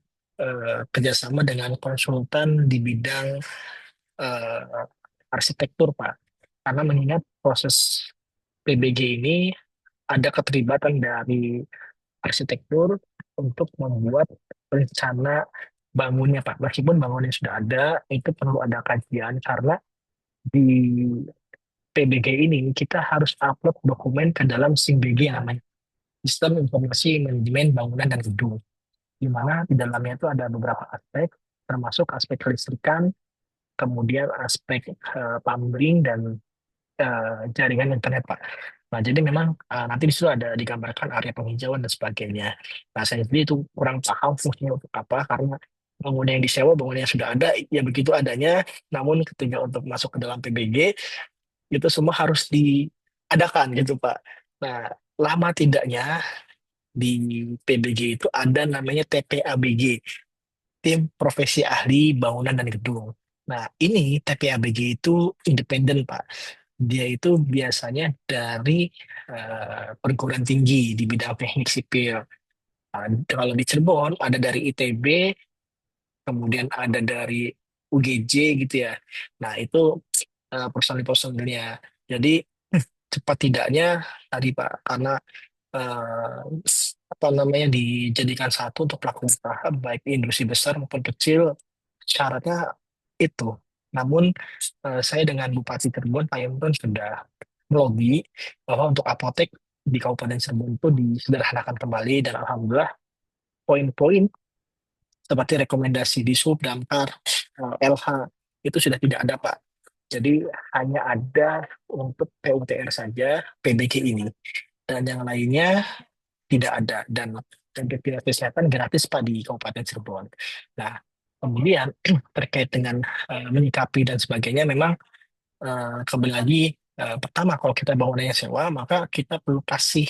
kerjasama dengan konsultan di bidang eh, arsitektur, Pak. Karena mengingat proses PBG ini ada keterlibatan dari arsitektur untuk membuat rencana bangunnya, Pak. Meskipun bangunnya sudah ada, itu perlu ada kajian karena di PBG ini kita harus upload dokumen ke dalam SIMBG yang namanya Sistem Informasi Manajemen Bangunan dan Gedung, di mana di dalamnya itu ada beberapa aspek, termasuk aspek kelistrikan, kemudian aspek plumbing dan jaringan internet, Pak. Nah, jadi memang nanti di situ ada digambarkan area penghijauan dan sebagainya. Nah, saya sendiri itu kurang paham fungsinya untuk apa, karena bangunan yang disewa, bangunan yang sudah ada, ya begitu adanya, namun ketika untuk masuk ke dalam PBG, itu semua harus diadakan gitu, Pak. Nah, lama tidaknya di PBG itu ada namanya TPABG, Tim Profesi Ahli Bangunan dan Gedung. Nah, ini TPABG itu independen, Pak. Dia itu biasanya dari perguruan tinggi di bidang teknik sipil. Nah, kalau di Cirebon ada dari ITB, kemudian ada dari UGJ gitu ya. Nah, itu personil-personilnya. Jadi cepat tidaknya tadi Pak, karena apa namanya dijadikan satu untuk pelaku usaha baik industri besar maupun kecil, syaratnya itu. Namun saya dengan Bupati Cirebon Pak Imron sudah melobi bahwa untuk apotek di Kabupaten Cirebon itu disederhanakan kembali, dan alhamdulillah poin-poin seperti rekomendasi di Sub, Damkar, LH itu sudah tidak ada Pak. Jadi hanya ada untuk PUTR saja PBG ini, dan yang lainnya tidak ada, dan BPJS Kesehatan gratis Pak di Kabupaten Cirebon. Nah, kemudian terkait dengan menyikapi dan sebagainya, memang kembali lagi, pertama kalau kita bangunannya sewa, maka kita perlu kasih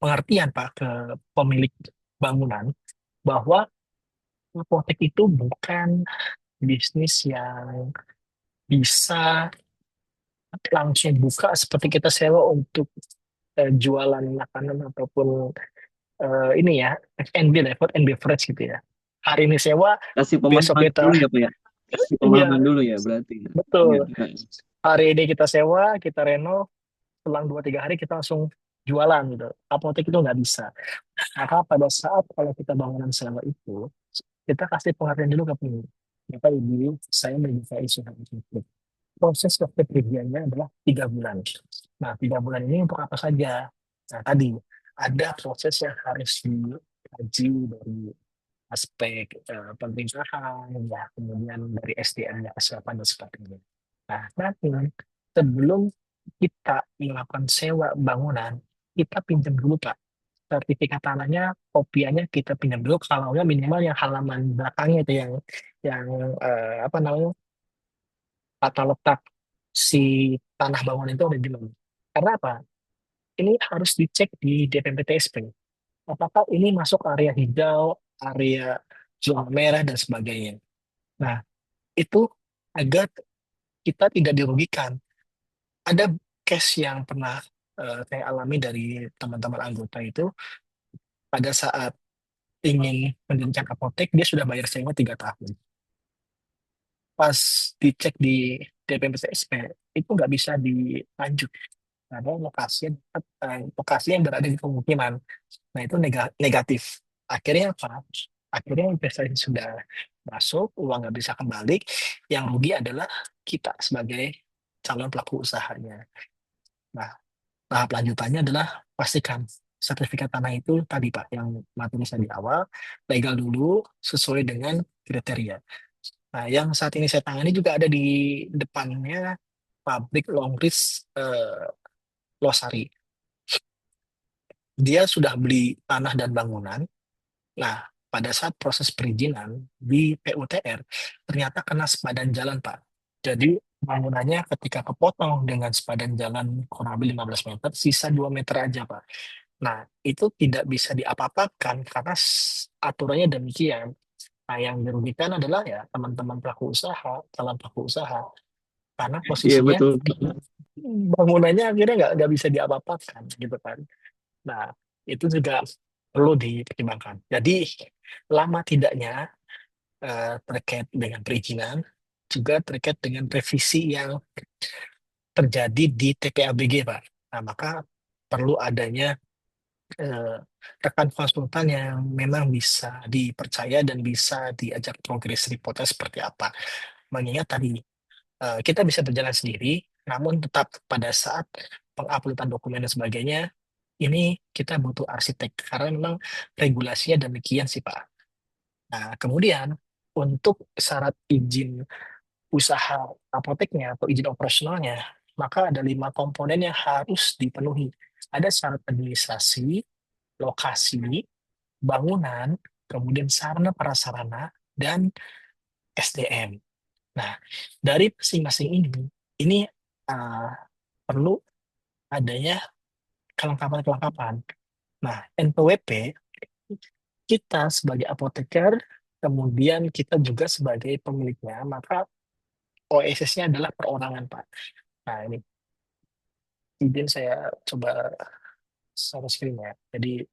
pengertian Pak ke pemilik bangunan bahwa apotek itu bukan bisnis yang bisa langsung buka seperti kita sewa untuk jualan makanan ataupun ini ya, F&B lah, food and beverage gitu ya. Hari ini sewa, Kasih besok pemahaman kita, dulu ya Pak ya. Kasih iya pemahaman dulu ya berarti. Iya. betul. Hari ini kita sewa, kita reno, selang 2-3 hari kita langsung jualan gitu. Apotek itu nggak bisa. Maka pada saat kalau kita bangunan sewa itu, kita kasih pengertian dulu ke pemilik. Bapak Ibu, saya membuka usaha itu. Proses waktu kerjanya adalah 3 bulan. Nah, 3 bulan ini untuk apa saja? Nah, tadi ada proses yang harus dikaji dari aspek pemerintahan, ya, kemudian dari SDM-nya, kesiapan dan sebagainya. Nah, nanti sebelum kita melakukan sewa bangunan, kita pinjam dulu Pak sertifikat tanahnya, kopiannya kita pinjam dulu, kalau nggak minimal yang halaman belakangnya itu yang apa namanya, tata letak si tanah bangunan itu ada di mana. Karena apa? Ini harus dicek di DPMPTSP. Apakah ini masuk area hijau, area zona merah, dan sebagainya. Nah, itu agar kita tidak dirugikan. Ada case yang pernah saya alami dari teman-teman anggota itu, pada saat ingin mendirikan apotek, dia sudah bayar sewa 3 tahun. Pas dicek di DPMPTSP, itu nggak bisa dilanjut. Ada lokasi yang berada di pemukiman. Nah, itu negatif. Akhirnya apa? Akhirnya investasi sudah masuk, uang nggak bisa kembali. Yang rugi adalah kita sebagai calon pelaku usahanya. Nah, tahap lanjutannya adalah pastikan sertifikat tanah itu tadi Pak, yang materi saya di awal, legal dulu sesuai dengan kriteria. Nah, yang saat ini saya tangani juga ada di depannya pabrik Longris Losari. Dia sudah beli tanah dan bangunan. Nah, pada saat proses perizinan di PUTR, ternyata kena sepadan jalan, Pak. Jadi, bangunannya ketika kepotong dengan sepadan jalan kurang lebih 15 meter, sisa 2 meter aja, Pak. Nah, itu tidak bisa diapa-apakan karena aturannya demikian. Nah, yang dirugikan adalah ya teman-teman pelaku usaha, calon pelaku usaha. Karena Iya posisinya betul. bangunannya akhirnya nggak bisa diapa-apakan gitu kan. Nah, itu juga perlu dipertimbangkan. Jadi, lama tidaknya terkait dengan perizinan, juga terkait dengan revisi yang terjadi di TPABG, Pak. Nah, maka perlu adanya eh, rekan konsultan yang memang bisa dipercaya dan bisa diajak progres reportnya seperti apa. Mengingat tadi, kita bisa berjalan sendiri, namun tetap pada saat penguploadan dokumen dan sebagainya, ini kita butuh arsitek karena memang regulasinya demikian sih Pak. Nah, kemudian untuk syarat izin usaha apoteknya atau izin operasionalnya, maka ada 5 komponen yang harus dipenuhi. Ada syarat administrasi, lokasi, bangunan, kemudian sarana prasarana, dan SDM. Nah, dari masing-masing ini uh, perlu adanya kelengkapan-kelengkapan. Nah, NPWP kita sebagai apoteker, kemudian kita juga sebagai pemiliknya, maka OSS-nya adalah perorangan, Pak. Nah, ini izin saya coba share screen ya. Jadi,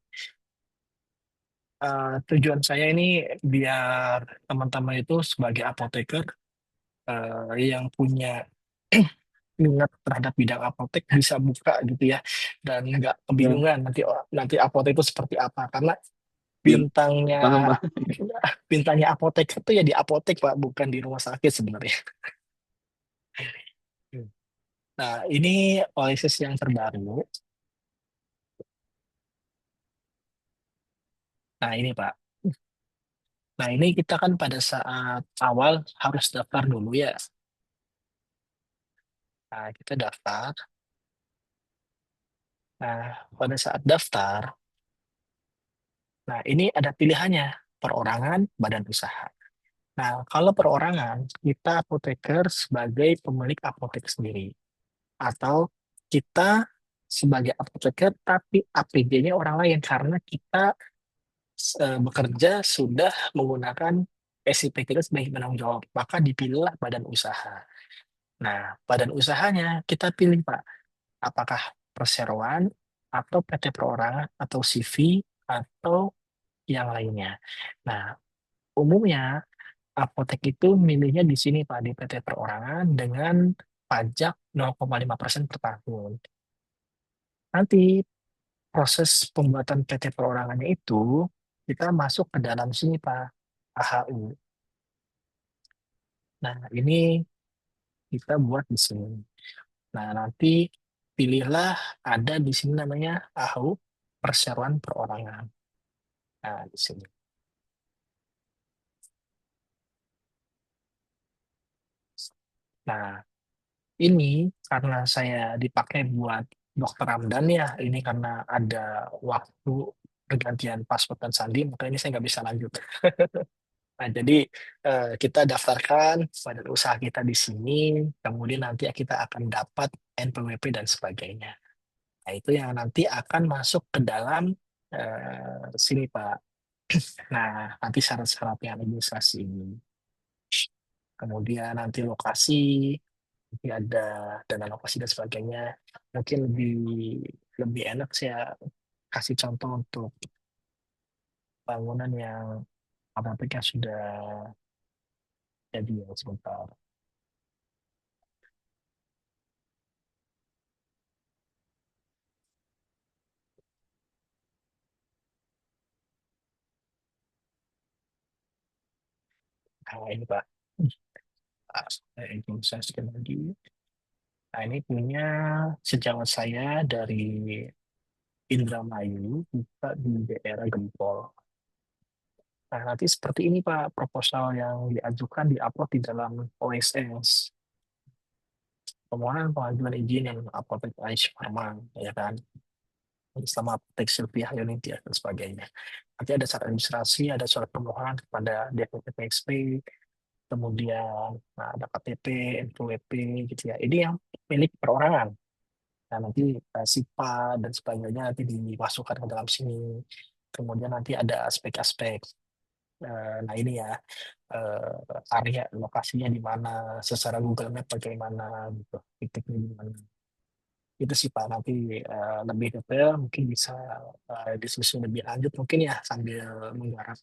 tujuan saya ini biar teman-teman itu sebagai apoteker yang punya minat terhadap bidang apotek bisa buka gitu ya, dan nggak Ya, kebingungan nanti nanti apotek itu seperti apa, karena biar bintangnya paham Pak. bintangnya apotek itu ya di apotek Pak, bukan di rumah sakit sebenarnya. Nah, ini OSIS yang terbaru. Nah, ini Pak. Nah, ini kita kan pada saat awal harus daftar dulu ya. Nah, kita daftar. Nah, pada saat daftar, nah ini ada pilihannya, perorangan, badan usaha. Nah, kalau perorangan, kita apoteker sebagai pemilik apotek sendiri. Atau kita sebagai apoteker, tapi APD-nya orang lain. Karena kita bekerja sudah menggunakan SIP kita sebagai penanggung jawab. Maka dipilihlah badan usaha. Nah, badan usahanya kita pilih, Pak. Apakah perseroan, atau PT Perorangan, atau CV, atau yang lainnya. Nah, umumnya apotek itu milihnya di sini Pak, di PT Perorangan dengan pajak 0,5% per tahun. Nanti proses pembuatan PT Perorangannya itu kita masuk ke dalam sini Pak, AHU. Nah, ini kita buat di sini. Nah, nanti pilihlah, ada di sini namanya AHU Perseroan Perorangan. Nah, di sini. Nah, ini karena saya dipakai buat Dokter Ramdan ya, ini karena ada waktu pergantian paspor dan sandi, maka ini saya nggak bisa lanjut. Nah, jadi kita daftarkan badan usaha kita di sini, kemudian nanti kita akan dapat NPWP dan sebagainya. Nah, itu yang nanti akan masuk ke dalam sini, Pak. Nah, nanti syarat-syaratnya administrasi ini. Kemudian nanti lokasi, nanti ada dana lokasi dan sebagainya. Mungkin lebih lebih enak saya kasih contoh untuk bangunan yang apabila sudah jadi ya sebentar. Nah, ini Pak. Ini saya sekali lagi. Nah, ini punya sejawat saya dari Indramayu, kita di daerah Gempol. Nah, nanti seperti ini Pak, proposal yang diajukan di-upload di dalam OSS. Permohonan pengajuan izin yang apotek Aisyah Farma, ya kan? Sama apotek Sylvia Unity dan sebagainya. Nanti ada syarat administrasi, ada surat permohonan kepada DPP PXP, kemudian nah, ada KTP, NPWP gitu ya. Ini yang milik perorangan. Nah, nanti SIPA dan sebagainya nanti dimasukkan ke dalam sini. Kemudian nanti ada aspek-aspek. Nah, ini ya, area lokasinya di mana, secara Google Map bagaimana, gitu, titiknya di mana. Itu sih Pak, nanti lebih detail mungkin bisa diskusi lebih lanjut mungkin ya sambil menggarap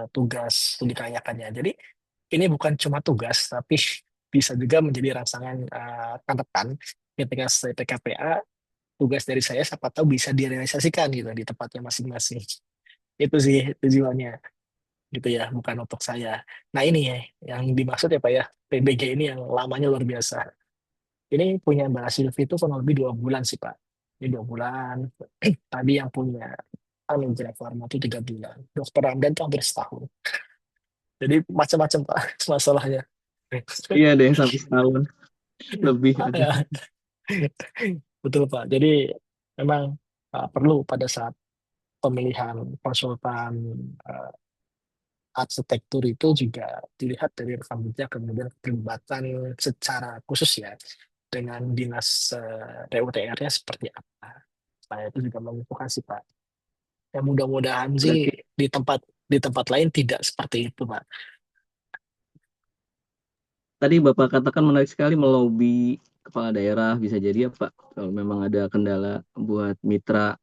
tugas studi kelayakannya. Jadi ini bukan cuma tugas, tapi bisa juga menjadi rangsangan catatan ketika saya PKPA, tugas dari saya siapa tahu bisa direalisasikan gitu di tempatnya masing-masing. Itu sih tujuannya gitu ya, bukan untuk saya. Nah ini ya, yang dimaksud ya Pak ya, PBG ini yang lamanya luar biasa. Ini punya Mbak Silvi itu kurang lebih 2 bulan sih Pak. Ini 2 bulan. Tadi yang punya Anugerah Farma itu 3 bulan. Dokter Ramdan itu hampir setahun. Jadi macam-macam Pak masalahnya. Iya ada yang sampai setahun lebih ada. Ya, betul Pak. Jadi memang perlu pada saat pemilihan konsultan uh, arsitektur itu juga dilihat dari rekam jejak, kemudian keterlibatan secara khusus ya dengan dinas PUTR-nya seperti apa. Saya itu juga menentukan sih Pak. Ya mudah-mudahan sih Berarti di tempat lain tidak seperti itu Pak. tadi Bapak katakan menarik sekali melobi kepala daerah bisa jadi ya Pak. Kalau memang ada kendala buat mitra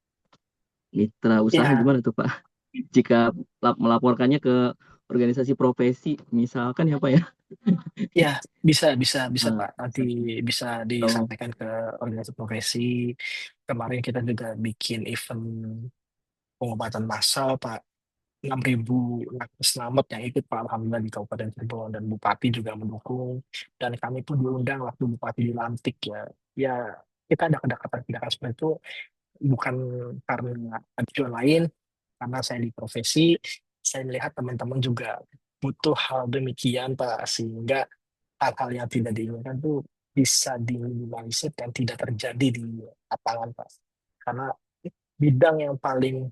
mitra usaha Ya, gimana tuh Pak? jika melaporkannya ke organisasi profesi, misalkan ya Pak ya. Ya, bisa Nah, Pak. Nanti bisa oh, disampaikan ke organisasi profesi. Kemarin kita juga bikin event pengobatan massal, Pak. 6.000 nakes selamat yang ikut, Pak. Alhamdulillah di Kabupaten Cirebon, dan Bupati juga mendukung. Dan kami pun diundang waktu Bupati dilantik ya. Ya, kita ada kedekatan seperti itu bukan karena ada tujuan lain, karena saya di profesi, saya melihat teman-teman juga butuh hal demikian, Pak, sehingga hal-hal yang tidak diinginkan tuh bisa diminimalisir dan tidak terjadi di lapangan, Pak. Karena bidang yang paling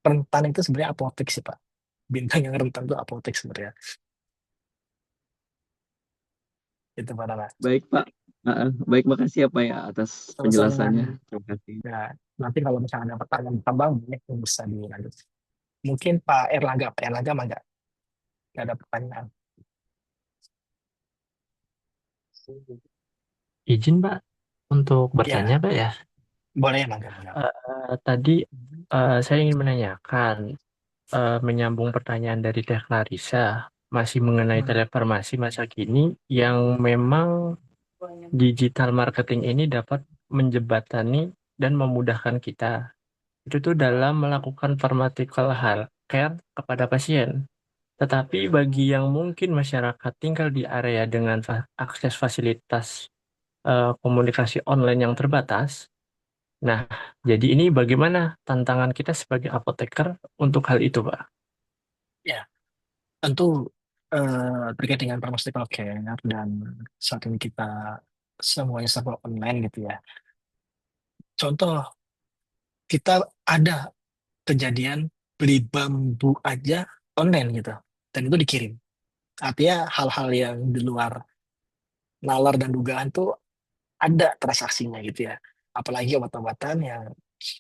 rentan itu sebenarnya apotek sih, Pak. Bidang yang rentan itu apotek sebenarnya. Itu Pak Nana. baik Pak. Baik, makasih ya Pak ya atas Sama-sama. penjelasannya. Terima kasih. Ya, nanti kalau misalnya ada pertanyaan tambang, bisa dilanjut. Mungkin Pak Erlangga mah nggak ada pertanyaan. Izin Pak untuk bertanya Ya, Pak ya. boleh Mangga, Mangga. Tadi saya ingin menanyakan menyambung pertanyaan dari Teh Clarissa masih mengenai Hmm. telefarmasi masa kini yang memang digital marketing ini dapat menjembatani dan memudahkan kita. Itu tuh dalam melakukan pharmaceutical care kepada pasien. Tetapi bagi yang mungkin masyarakat tinggal di area dengan akses fasilitas komunikasi online yang terbatas. Nah, jadi ini bagaimana tantangan kita sebagai apoteker untuk hal itu, Pak? Ya, tentu terkait dengan pharmaceutical care dan saat ini kita semuanya serba online gitu ya. Contoh, kita ada kejadian beli bambu aja online gitu, dan itu dikirim. Artinya hal-hal yang di luar nalar dan dugaan tuh ada transaksinya gitu ya. Apalagi obat-obatan yang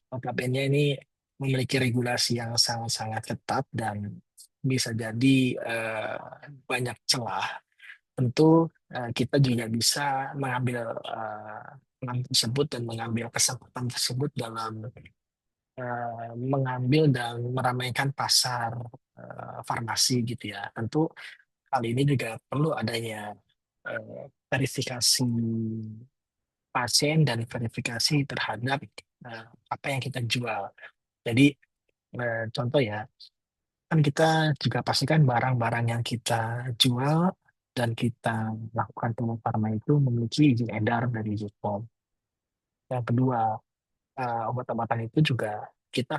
notabene ini memiliki regulasi yang sangat-sangat ketat dan bisa jadi eh, banyak celah. Tentu kita juga bisa mengambil peran tersebut dan mengambil kesempatan tersebut dalam mengambil dan meramaikan pasar farmasi gitu ya. Tentu hal ini juga perlu adanya verifikasi pasien dan verifikasi terhadap apa yang kita jual. Jadi contoh ya, kan kita juga pastikan barang-barang yang kita jual dan kita lakukan farma itu memiliki izin edar dari BPOM. Yang kedua, obat-obatan itu juga kita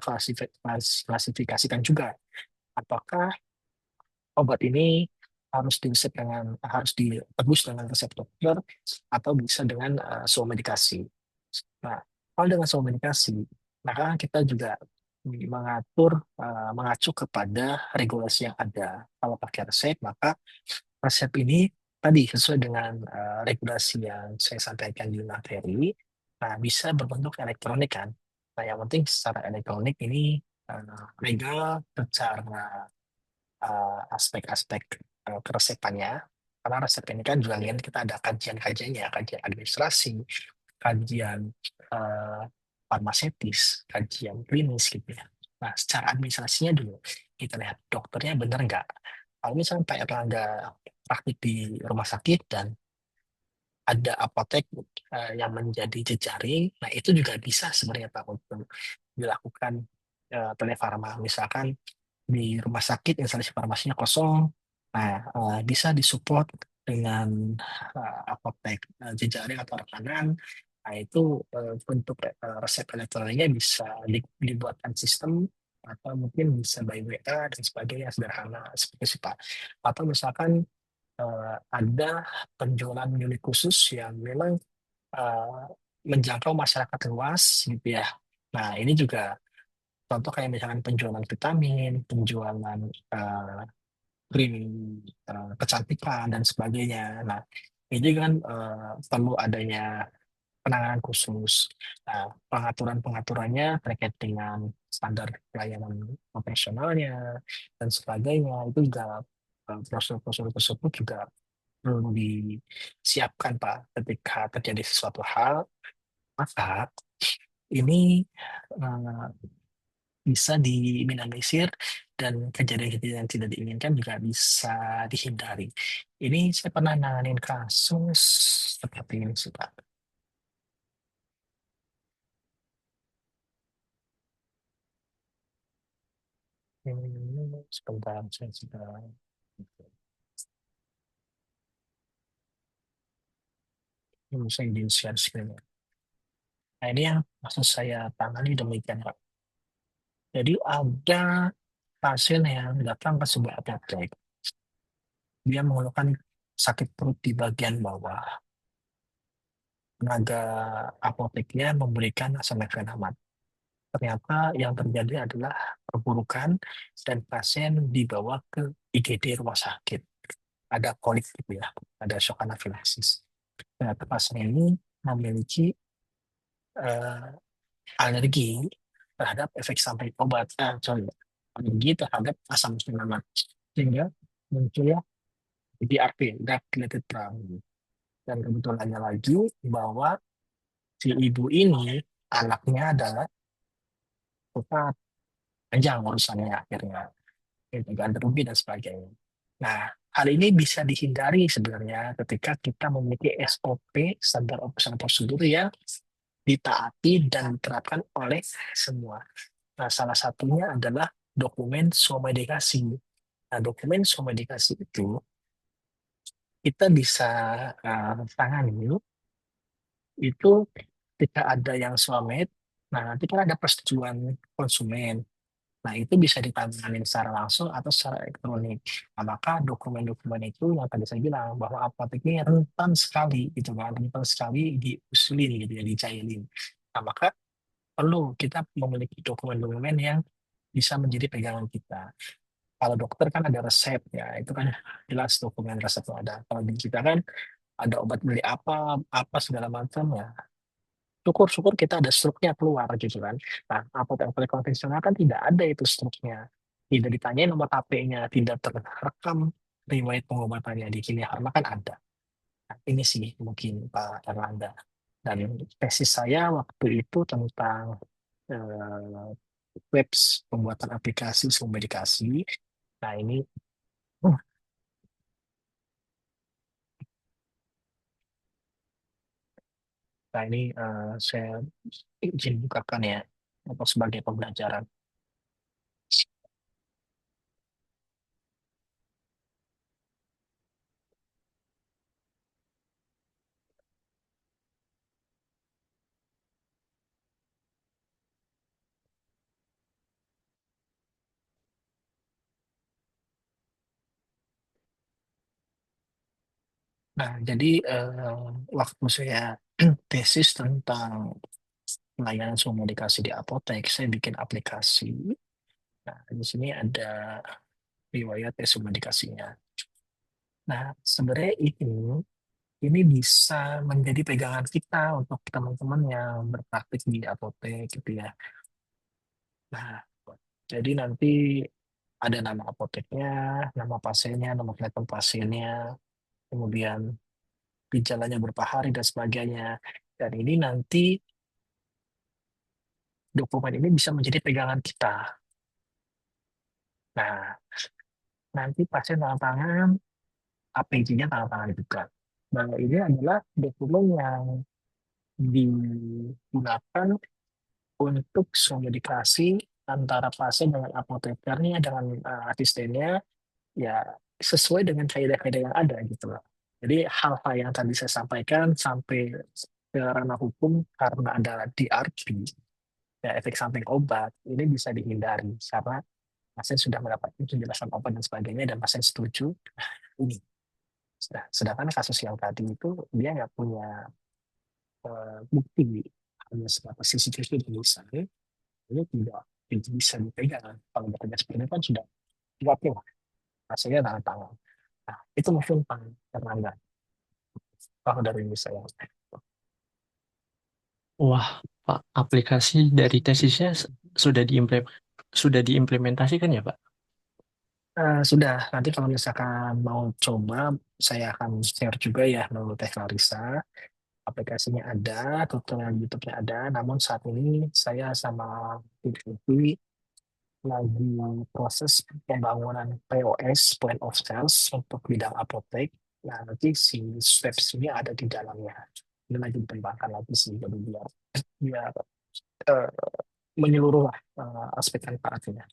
klasifikasikan juga apakah obat ini harus ditebus dengan resep dokter atau bisa dengan medikasi. Nah, kalau dengan medikasi, maka kita juga mengacu kepada regulasi yang ada. Kalau pakai resep, maka resep ini tadi sesuai dengan regulasi yang saya sampaikan di materi, nah bisa berbentuk elektronik kan. Nah, yang penting secara elektronik ini legal secara aspek-aspek keresepannya. Karena resep ini kan juga lihat kita ada kajian-kajiannya, kajian administrasi, kajian eh, farmaseutis, kajian klinis gitu ya. Nah, secara administrasinya dulu, kita lihat dokternya benar nggak. Kalau misalnya Pak Erlangga praktik di rumah sakit dan ada apotek yang menjadi jejaring, nah itu juga bisa sebenarnya Pak untuk dilakukan telefarma. Misalkan di rumah sakit instalasi farmasinya kosong, nah bisa disupport dengan apotek jejaring atau rekanan. Nah itu untuk resep elektroniknya bisa dibuatkan sistem atau mungkin bisa by WA dan sebagainya sederhana seperti itu sih, Pak. Atau misalkan ada penjualan unit khusus yang memang eh, menjangkau masyarakat luas gitu ya. Nah ini juga contoh kayak misalkan penjualan vitamin, penjualan eh, krim kecantikan dan sebagainya. Nah, ini kan perlu adanya penanganan khusus. Nah, pengaturan-pengaturannya terkait dengan standar pelayanan operasionalnya dan sebagainya itu juga prosedur-prosedur tersebut juga perlu disiapkan Pak ketika terjadi sesuatu hal, maka ini eh, bisa diminimalisir dan kejadian-kejadian yang tidak diinginkan juga bisa dihindari. Ini saya pernah nanganin kasus seperti ini sih, Pak. Sebentar, saya sudah. Ini saya di share screen. Nah, ini yang maksud saya tangani demikian, Pak. Jadi ada pasien yang datang ke sebuah apotek. Dia mengeluhkan sakit perut di bagian bawah. Tenaga apoteknya memberikan asam mefenamat. Ternyata yang terjadi adalah perburukan dan pasien dibawa ke IGD rumah sakit. Ada kolik gitu ya, ada shock anafilaksis. Ternyata pasien ini memiliki eh, alergi terhadap efek samping obat, alergi terhadap asam mefenamat, sehingga munculnya DRP, drug related problem. Dan kebetulannya lagi bahwa si ibu ini anaknya adalah cepat panjang urusannya akhirnya, itu ganti rugi dan sebagainya. Nah, hal ini bisa dihindari sebenarnya ketika kita memiliki SOP, standar operasional prosedur yang ditaati dan diterapkan oleh semua. Nah, salah satunya adalah dokumen somedikasi. Nah, dokumen somedikasi itu kita bisa tangani itu ketika ada yang swamed. Nah, nanti kan ada persetujuan konsumen. Nah, itu bisa ditangani secara langsung atau secara elektronik. Nah, maka dokumen-dokumen itu yang tadi saya bilang bahwa apotek ini rentan sekali, gitu kan, rentan sekali diusulin gitu ya, dicailin. Nah, maka perlu kita memiliki dokumen-dokumen yang bisa menjadi pegangan kita. Kalau dokter kan ada resep ya, itu kan jelas dokumen resep itu ada. Kalau di kita kan ada obat beli apa segala macam ya. Syukur-syukur kita ada struknya keluar gitu kan. Nah, apotek konvensional kan tidak ada itu struknya. Tidak ditanyain nomor HP-nya, tidak terekam riwayat pengobatannya di sini karena kan ada. Nah, ini sih mungkin Pak Erlangga. Dan tesis saya waktu itu tentang eh, webs pembuatan aplikasi medikasi. Nah, ini uh, saya izin bukakan ya untuk sebagai pembelajaran. Nah, jadi waktu saya tesis tentang pelayanan komunikasi di apotek, saya bikin aplikasi. Nah, di sini ada riwayat tes medikasinya. Nah, sebenarnya ini bisa menjadi pegangan kita untuk teman-teman yang berpraktik di apotek gitu ya. Nah, jadi nanti ada nama apoteknya, nama pasiennya, nomor telepon pasiennya, kemudian gejalanya berapa hari dan sebagainya. Dan ini nanti dokumen ini bisa menjadi pegangan kita. Nah, nanti pasien tanda tangan, APJ-nya tanda tangan juga. Nah, ini adalah dokumen yang digunakan untuk komunikasi antara pasien dengan apotekernya, dengan asistennya, ya sesuai dengan kaidah-kaidah yang ada gitu loh. Jadi hal-hal yang tadi saya sampaikan sampai ke ranah hukum karena ada DRP, ya efek samping obat, ini bisa dihindari karena pasien sudah mendapatkan penjelasan obat dan sebagainya dan pasien setuju ini. Sedangkan kasus yang tadi itu dia nggak punya bukti, hanya sebatas CCTV dan misalnya ini tidak bisa dipegang. Kalau bekerja seperti itu kan sudah yakin hasilnya tanda tangan. Nah, itu mungkin Pak Fernanda. Kalau dari ini saya. Wah, Pak, aplikasi dari tesisnya sudah diimplementasikan ya, Pak? Sudah, nanti kalau misalkan mau coba, saya akan share juga ya menurut Teh Clarissa. Aplikasinya ada, tutorial YouTube-nya ada, namun saat ini saya sama tim IT lagi proses pembangunan POS, point of sales untuk bidang apotek. Nah, nanti si steps ini ada di dalamnya. Ini lagi dikembangkan lagi sih, jadi biar eh, menyeluruh lah aspek manfaatnya.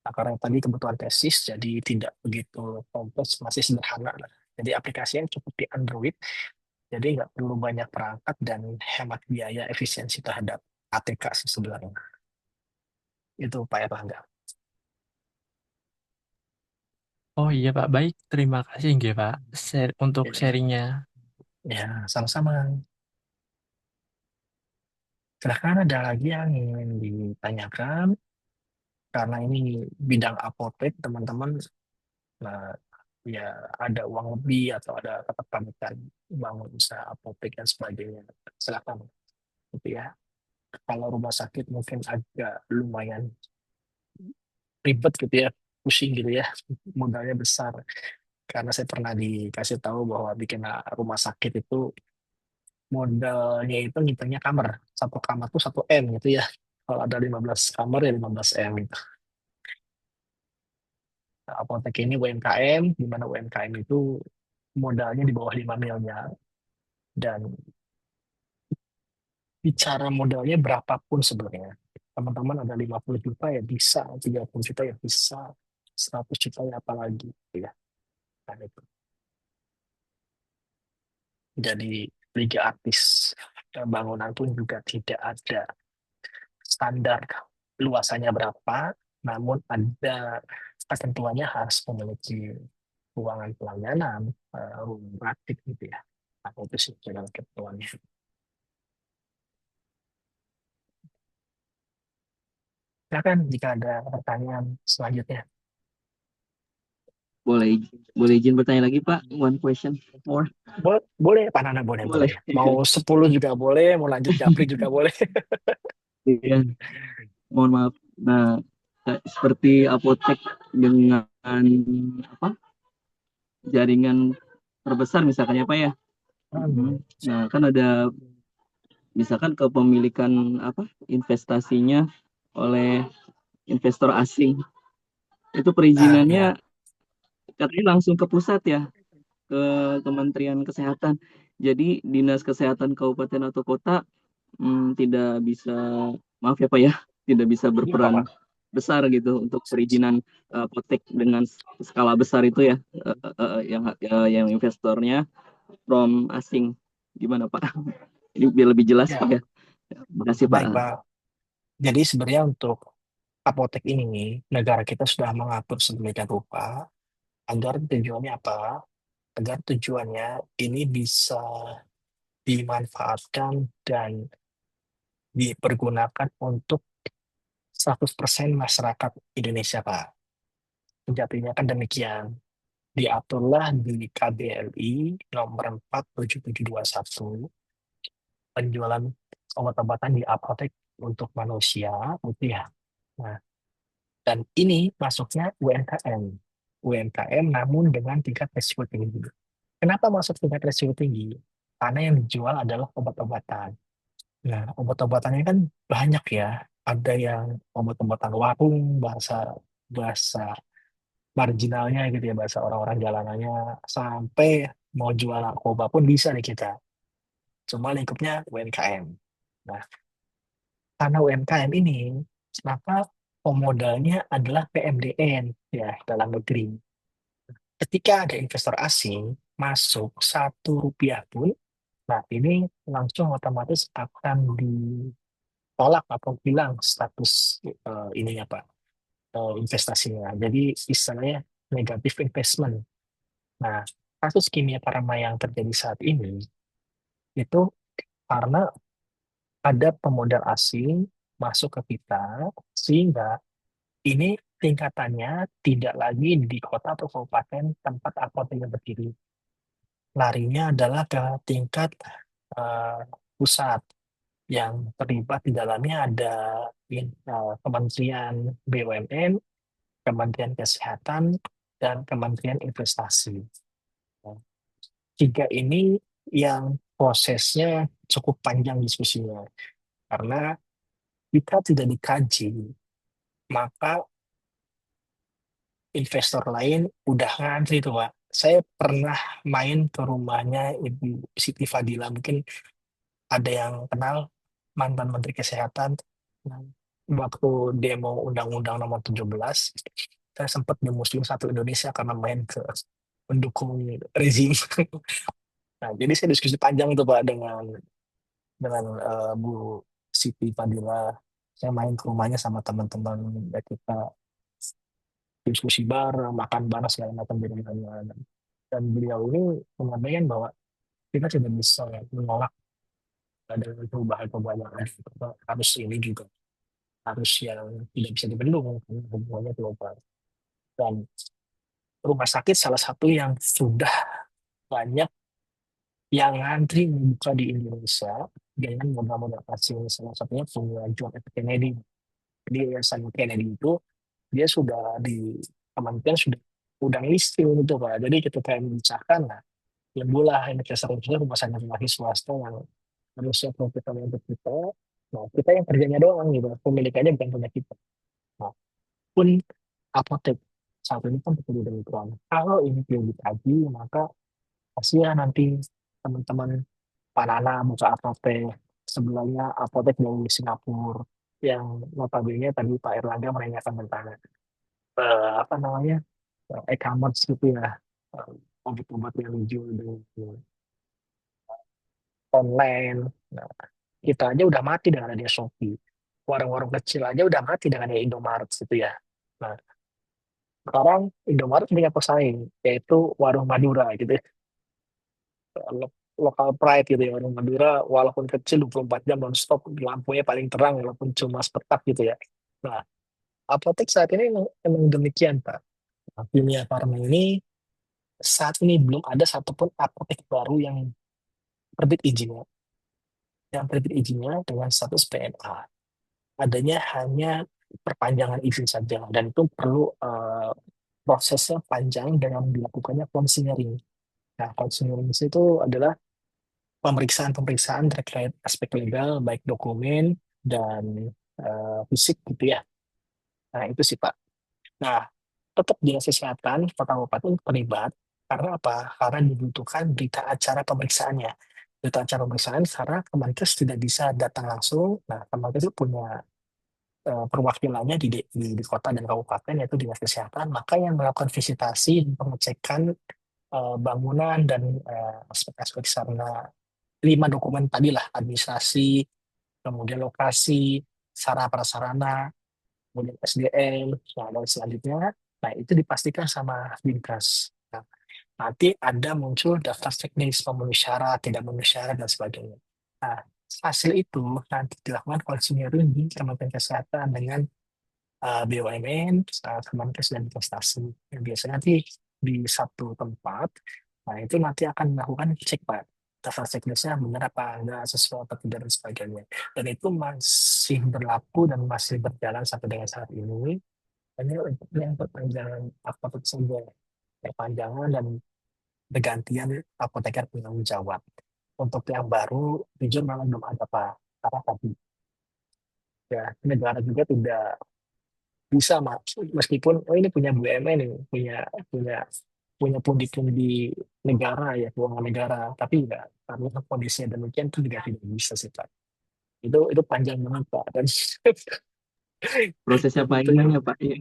Nah, karena tadi kebutuhan tesis, jadi tidak begitu kompleks, masih sederhana lah. Jadi aplikasinya cukup di Android, jadi nggak perlu banyak perangkat dan hemat biaya efisiensi terhadap ATK sih sebenarnya. Itu Pak Erlangga. Oh iya Pak, baik. Terima kasih nggih Pak untuk Ya, sharingnya. ya, sama-sama. Silahkan ada lagi yang ingin ditanyakan, karena ini bidang apotek, teman-teman, nah, ya ada uang lebih atau ada ketertarikan bangun usaha apotek dan sebagainya. Silakan, gitu ya. Kalau rumah sakit mungkin agak lumayan ribet gitu ya, pusing gitu ya, modalnya besar. Karena saya pernah dikasih tahu bahwa bikin rumah sakit itu modalnya itu ngitungnya kamar. Satu kamar tuh 1 M gitu ya. Kalau ada 15 kamar ya 15 M gitu. Nah, apotek ini UMKM, di mana UMKM itu modalnya di bawah 5 miliar. Dan bicara modalnya berapapun sebenarnya. Teman-teman ada 50 juta ya bisa, 30 juta ya bisa, 100 juta ya apalagi. Gitu ya. Nah, itu. Jadi liga artis bangunan pun juga tidak ada standar luasannya berapa, namun ada ketentuannya harus memiliki ruangan pelayanan, ruang praktik gitu ya. Nah, itu sih dalam ketentuannya. Silakan jika ada pertanyaan selanjutnya. Boleh boleh izin bertanya lagi Pak? One question more. Boleh, Pak Nana, boleh, Boleh. boleh. Mau 10 juga boleh, mau lanjut Japri juga boleh. Iya, mohon maaf. Nah, seperti apotek dengan apa? Jaringan terbesar misalkan ya Pak ya. Nah, kan ada misalkan kepemilikan apa? Investasinya oleh investor asing. Itu Ah, perizinannya ya. katanya langsung ke pusat ya, ke Kementerian Kesehatan. Jadi Dinas Kesehatan Kabupaten atau Kota tidak bisa, maaf ya Pak ya, tidak bisa Ini berperan apa-apa. besar gitu untuk perizinan apotek dengan skala besar itu ya, yang investornya from asing. Gimana Pak? Ini biar lebih jelas Pak Ya, ya. Makasih baik, Pak. Pak. Jadi sebenarnya untuk apotek ini, negara kita sudah mengatur sedemikian rupa agar tujuannya apa? Agar tujuannya ini bisa dimanfaatkan dan dipergunakan untuk 100% masyarakat Indonesia, Pak. Sejatinya kan demikian. Diaturlah di KBLI nomor 47721 penjualan obat-obatan di apotek untuk manusia, gitu ya. Nah, dan ini masuknya UMKM. UMKM namun dengan tingkat risiko tinggi. Kenapa masuk tingkat risiko tinggi? Karena yang dijual adalah obat-obatan. Nah, obat-obatannya kan banyak ya. Ada yang obat-obatan warung, bahasa bahasa marginalnya gitu ya, bahasa orang-orang jalanannya, sampai mau jual narkoba pun bisa nih kita. Cuma lingkupnya UMKM. Nah, karena UMKM ini, maka pemodalnya adalah PMDN ya dalam negeri. Ketika ada investor asing masuk 1 rupiah pun, nah ini langsung otomatis akan ditolak atau hilang status ininya Pak, investasinya. Jadi istilahnya negatif investment. Nah, kasus Kimia Farma yang terjadi saat ini itu karena ada pemodal asing masuk ke kita, sehingga ini tingkatannya tidak lagi di kota atau kabupaten tempat apoteknya berdiri. Larinya adalah ke tingkat eh, pusat yang terlibat di dalamnya ada Kementerian BUMN, Kementerian Kesehatan, dan Kementerian Investasi. Nah, tiga ini yang prosesnya cukup panjang diskusinya karena kita tidak dikaji maka investor lain udah ngantri tuh Pak. Saya pernah main ke rumahnya Ibu Siti Fadila, mungkin ada yang kenal, mantan Menteri Kesehatan. Nah, waktu demo Undang-Undang Nomor 17, saya sempat di Muslim Satu Indonesia karena main ke mendukung rezim. Nah, jadi saya diskusi panjang itu Pak dengan Bu Siti Fadila. Saya main ke rumahnya sama teman-teman, ya kita diskusi bareng, makan bareng segala macam di rumahnya. Dan beliau ini menyampaikan bahwa kita tidak bisa menolak adanya perubahan-perubahan yang ada. Harus ini juga harus yang tidak bisa dibendung karena hubungannya global. Dan rumah sakit salah satu yang sudah banyak yang ngantri membuka di Indonesia dengan modal-modal asing, salah satunya penguatan John F. Kennedy. Jadi Yayasan Kennedy itu dia sudah di kementerian sudah udang listing gitu Pak. Jadi ketika yang disahkan, nah ya bola investor itu rumah sakit swasta yang harusnya profitable untuk kita. Nah, kita yang kerjanya doang gitu, pemilikannya bukan punya kita. Nah, pun apotek saat ini kan betul demikian. Kalau ini perlu dikaji, maka pasti ya nanti teman-teman Pak Nana buka apotek, sebelahnya apotek dari Singapura, yang notabene tadi Pak Erlangga menanyakan tentang apa namanya e-commerce gitu ya, obat-obat yang dijual dengan online. Nah, kita aja udah mati dengan adanya Shopee. Warung-warung kecil aja udah mati dengan adanya Indomaret gitu ya. Nah, sekarang Indomaret punya pesaing, yaitu Warung Madura gitu ya. Lokal pride gitu ya, Warung Madura walaupun kecil 24 jam non-stop, lampunya paling terang walaupun cuma sepetak gitu ya. Nah, apotek saat ini emang demikian Pak. Nah, Kimia Farma ini saat ini belum ada satupun apotek baru yang terbit izinnya. Yang terbit izinnya dengan status PMA. Adanya hanya perpanjangan izin saja dan itu perlu prosesnya panjang dengan dilakukannya konseling. Nah, konseling itu adalah pemeriksaan-pemeriksaan terkait aspek legal, baik dokumen dan fisik gitu ya. Nah, itu sih Pak. Nah, tetap Dinas Kesehatan Kota Kabupaten terlibat karena apa? Karena dibutuhkan berita acara pemeriksaannya. Berita acara pemeriksaan karena Kemenkes tidak bisa datang langsung. Nah, Kemenkes itu punya perwakilannya di kota dan kabupaten yaitu Dinas Kesehatan, maka yang melakukan visitasi dan pengecekan bangunan dan aspek-aspek sarana 5 dokumen tadi lah, administrasi, kemudian lokasi, sarana prasarana, kemudian SDM, nah, dan selanjutnya, nah itu dipastikan sama Dinkes. Nah, nanti ada muncul daftar teknis memenuhi syarat, tidak memenuhi syarat dan sebagainya. Nah, hasil itu nanti dilakukan konsinyering di Kementerian Kesehatan dengan BUMN, Kemenkes dan investasi. Yang biasanya nanti di satu tempat, nah itu nanti akan melakukan cek Pak. Daftar teknisnya benar apa enggak, sesuai apa tidak dan sebagainya. Dan itu masih berlaku dan masih berjalan sampai dengan saat ini. Hanya untuk yang perpanjangan apotek saja, perpanjangan dan pergantian apoteker penanggung jawab. Untuk yang baru, jujur memang belum ada Pak. Karena tadi ya negara juga tidak bisa meskipun oh ini punya BUMN ini punya punya punya pundi-pundi negara ya keuangan negara tapi enggak karena kondisinya demikian itu juga tidak bisa sih Pak. Itu panjang banget Pak dan Prosesnya itu panjang yang ya Pak. Iya.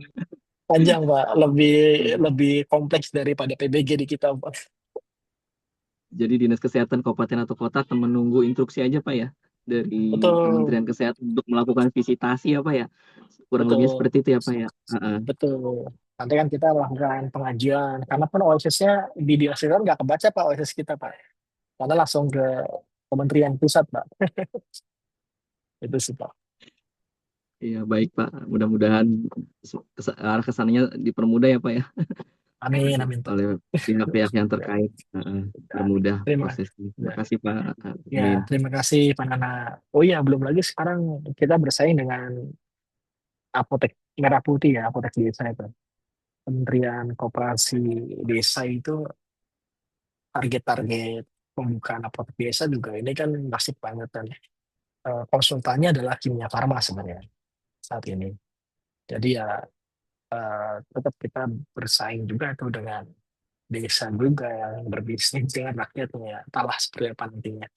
panjang Pak, lebih Iya. lebih kompleks daripada PBG di kita Pak. Jadi Dinas Kesehatan Kabupaten atau Kota akan menunggu instruksi aja Pak ya dari Betul, Kementerian Kesehatan untuk melakukan visitasi ya Pak ya. Kurang lebih betul, seperti itu ya Pak ya. Heeh. betul. Nanti kan kita melakukan pengajian karena pun OSS-nya di dinas nggak kebaca Pak OSS kita Pak karena langsung ke Kementerian Pusat Pak. Itu sih Pak. Iya baik Pak. Mudah-mudahan arah kesananya dipermudah ya Pak ya Amin, amin Pak. oleh pihak-pihak yang terkait. Heeh. Ya, Permudah terima, prosesnya. Terima ya, kasih Pak. ya, Amin. terima kasih Pak Nana. Oh iya, belum lagi sekarang kita bersaing dengan apotek merah putih ya, apotek desa itu. Kementerian Koperasi Desa itu target-target pembukaan apotek desa juga ini kan masif banget kan. Konsultannya adalah Kimia Farma sebenarnya saat ini. Jadi ya tetap kita bersaing juga tuh dengan desa juga yang berbisnis dengan rakyatnya. Entahlah seperti apa nantinya.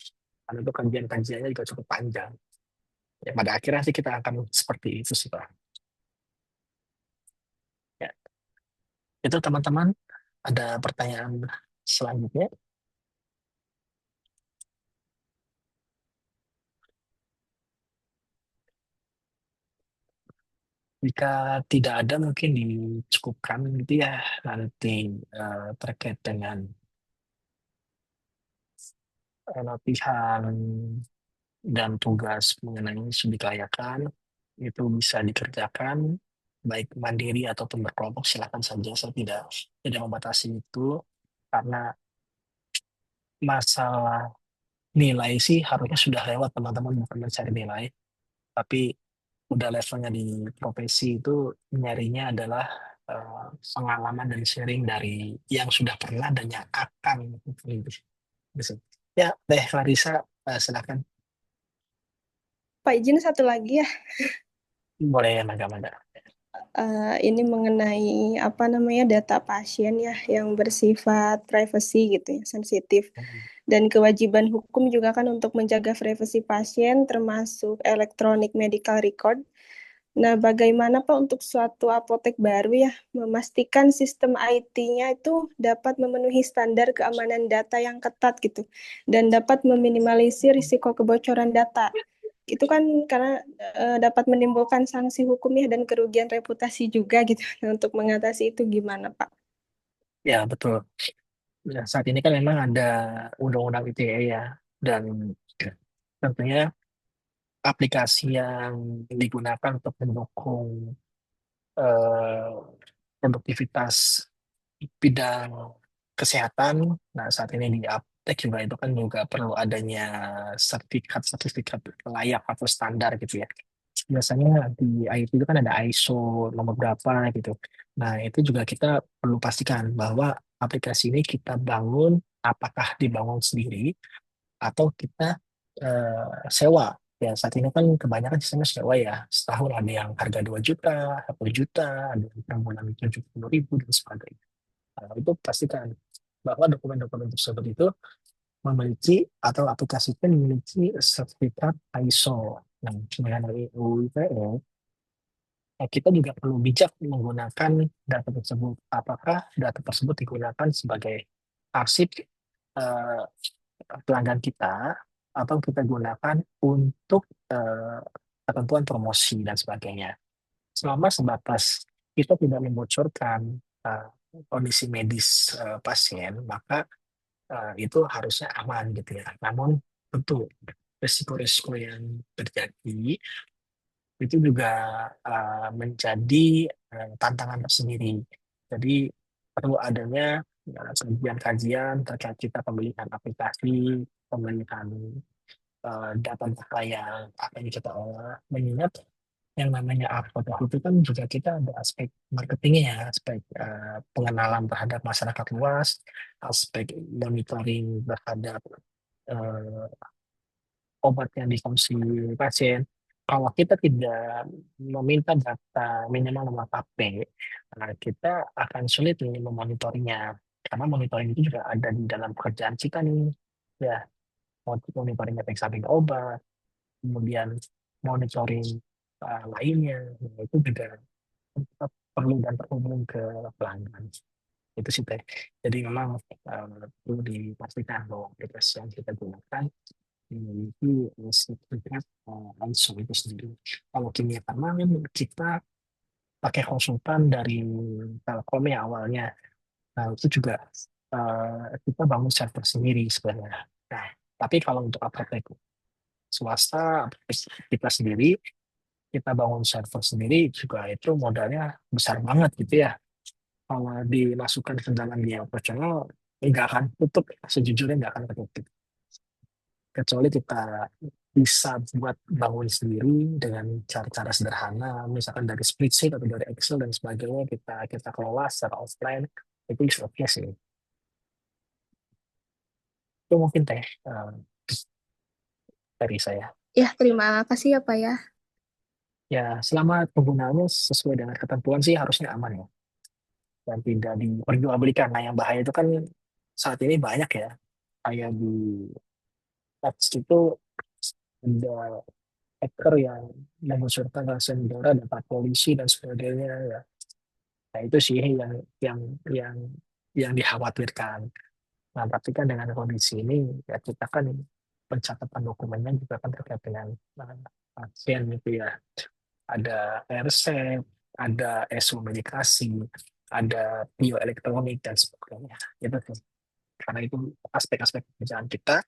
Karena itu kajian-kajiannya juga cukup panjang. Ya, pada akhirnya sih kita akan seperti itu sih Pak. Ya, itu teman-teman ada pertanyaan selanjutnya. Jika tidak ada mungkin dicukupkan gitu ya nanti terkait dengan latihan dan tugas mengenai studi kelayakan itu bisa dikerjakan baik mandiri ataupun berkelompok silakan saja, saya tidak membatasi itu karena masalah nilai sih harusnya sudah lewat teman-teman, bukan mencari nilai, tapi udah levelnya di profesi itu nyarinya adalah pengalaman dan sharing dari yang sudah pernah dan yang akan gitu. Ya, Teh Clarissa, silakan. Pak izin satu lagi ya. Boleh ya, Maga-Maga. Ini mengenai apa namanya data pasien ya yang bersifat privacy gitu ya, sensitif. Dan kewajiban hukum juga kan untuk menjaga privasi pasien termasuk electronic medical record. Nah, bagaimana Pak untuk suatu apotek baru ya memastikan sistem IT-nya itu dapat memenuhi standar keamanan data yang ketat gitu dan dapat meminimalisir risiko kebocoran data. Itu kan karena dapat menimbulkan sanksi hukum ya dan kerugian reputasi juga gitu. Nah, untuk mengatasi itu gimana Pak? Ya, betul. Ya, saat ini kan memang ada undang-undang ITE ya, dan tentunya aplikasi yang digunakan untuk mendukung eh, produktivitas bidang kesehatan. Nah, saat ini di aptek juga itu kan juga perlu adanya sertifikat-sertifikat layak atau standar gitu ya. Biasanya di IT itu kan ada ISO nomor berapa gitu. Nah, itu juga kita perlu pastikan bahwa aplikasi ini kita bangun apakah dibangun sendiri atau kita sewa. Ya, saat ini kan kebanyakan sistemnya sewa ya. Setahun ada yang harga 2 juta, 1 juta, ada yang per bulan 70.000 dan sebagainya. Nah, itu pastikan bahwa dokumen-dokumen tersebut itu memiliki atau aplikasi itu memiliki sertifikat ISO. Nah, mengenai UU ITE, kita juga perlu bijak menggunakan data tersebut. Apakah data tersebut digunakan sebagai arsip eh, pelanggan kita atau kita gunakan untuk eh, ketentuan promosi dan sebagainya. Selama sebatas kita tidak membocorkan eh, kondisi medis pasien, maka itu harusnya aman gitu ya. Namun tentu risiko-risiko yang terjadi itu juga menjadi tantangan tersendiri. Jadi perlu adanya kajian-kajian terkait kita pemilihan aplikasi, pemilihan data-data yang akan kita olah, mengingat yang namanya upload itu kan juga kita ada aspek marketingnya ya, aspek pengenalan terhadap masyarakat luas, aspek monitoring terhadap eh, obat yang dikonsumsi pasien. Kalau kita tidak meminta data minimal nomor HP, kita akan sulit nih memonitornya. Karena monitoring itu juga ada di dalam pekerjaan kita nih. Ya, monitoring efek samping obat, kemudian monitoring lainnya. Nah, itu juga tetap perlu dan terhubung ke pelanggan. Itu sih Teh. Jadi memang perlu dipastikan bahwa aplikasi yang kita gunakan memiliki sertifikat ISO itu sendiri. Kalau kimia tanaman kita pakai konsultan dari Telkom ya awalnya. Nah, itu juga kita bangun server sendiri sebenarnya. Nah, tapi kalau untuk apotek swasta, apotek kita sendiri, kita bangun server sendiri juga itu modalnya besar banget gitu ya. Kalau dimasukkan ke dalam biaya operasional, nggak akan tutup, sejujurnya nggak akan tutup. Kecuali kita bisa buat bangun sendiri dengan cara-cara sederhana, misalkan dari spreadsheet atau dari Excel dan sebagainya, kita kelola secara offline, itu is oke sih. Itu mungkin Teh dari saya. Ya, terima kasih ya Pak ya. Ya, selama penggunaannya sesuai dengan ketentuan sih harusnya aman ya, dan tidak diperjualbelikan. Nah, yang bahaya itu kan saat ini banyak ya, kayak di teks itu ada hacker yang mengusurkan rahasia negara, data polisi dan sebagainya ya. Nah, itu sih yang yang yang dikhawatirkan. Nah, tapi kan dengan kondisi ini ya kita kan pencatatan dokumennya juga kan terkait dengan pasien gitu ya. Ada resep, ada SU medikasi, ada bioelektronik dan sebagainya. Itu sih. Karena itu aspek-aspek pekerjaan kita,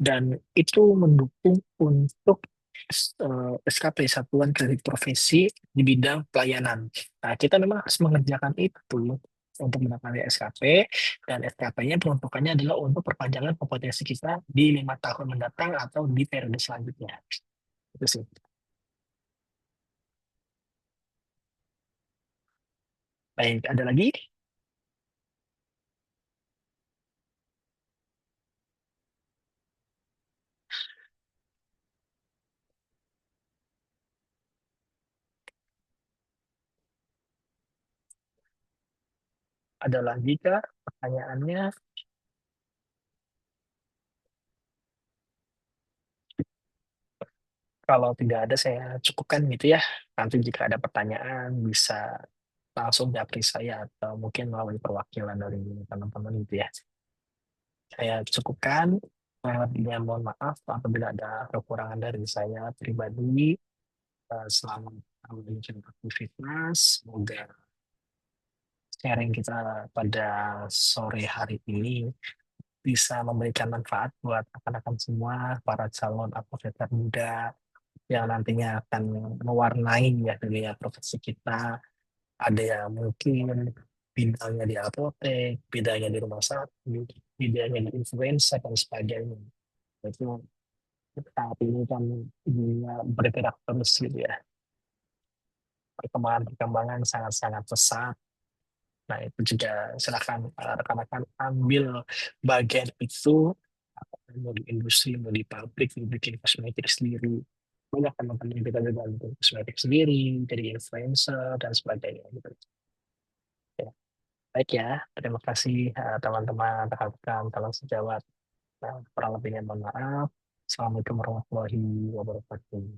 dan itu mendukung untuk SKP, Satuan Kredit Profesi di bidang pelayanan. Nah, kita memang harus mengerjakan itu untuk mendapatkan SKP, dan SKP-nya peruntukannya adalah untuk perpanjangan kompetensi kita di 5 tahun mendatang atau di periode selanjutnya. Itu sih. Baik, ada lagi? Ada lagi kah pertanyaannya? Kalau tidak ada, saya cukupkan gitu ya. Nanti jika ada pertanyaan bisa langsung japri saya atau mungkin melalui perwakilan dari teman-teman gitu ya. Saya cukupkan. Lebihnya mohon maaf apabila ada kekurangan dari saya pribadi. Selamat menjalankan aktivitas. Semoga sharing kita pada sore hari ini bisa memberikan manfaat buat rekan-rekan semua, para calon advokat muda yang nantinya akan mewarnai ya dunia profesi kita. Ada yang mungkin bidangnya di apotek, bidangnya di rumah sakit, bidangnya di influencer dan sebagainya. Itu saat ini kan dunia bergerak terus gitu ya. Perkembangan-perkembangan sangat-sangat pesat. Nah, itu juga silakan rekan-rekan ambil bagian itu, mau di industri, mau di pabrik, mau bikin kosmetik sendiri. Banyak teman-teman yang kita juga bikin kosmetik sendiri, jadi influencer dan sebagainya gitu. Ya, baik ya, terima kasih teman-teman, rekan-rekan, teman sejawat. Nah, kurang lebihnya mohon maaf. Assalamualaikum warahmatullahi wabarakatuh.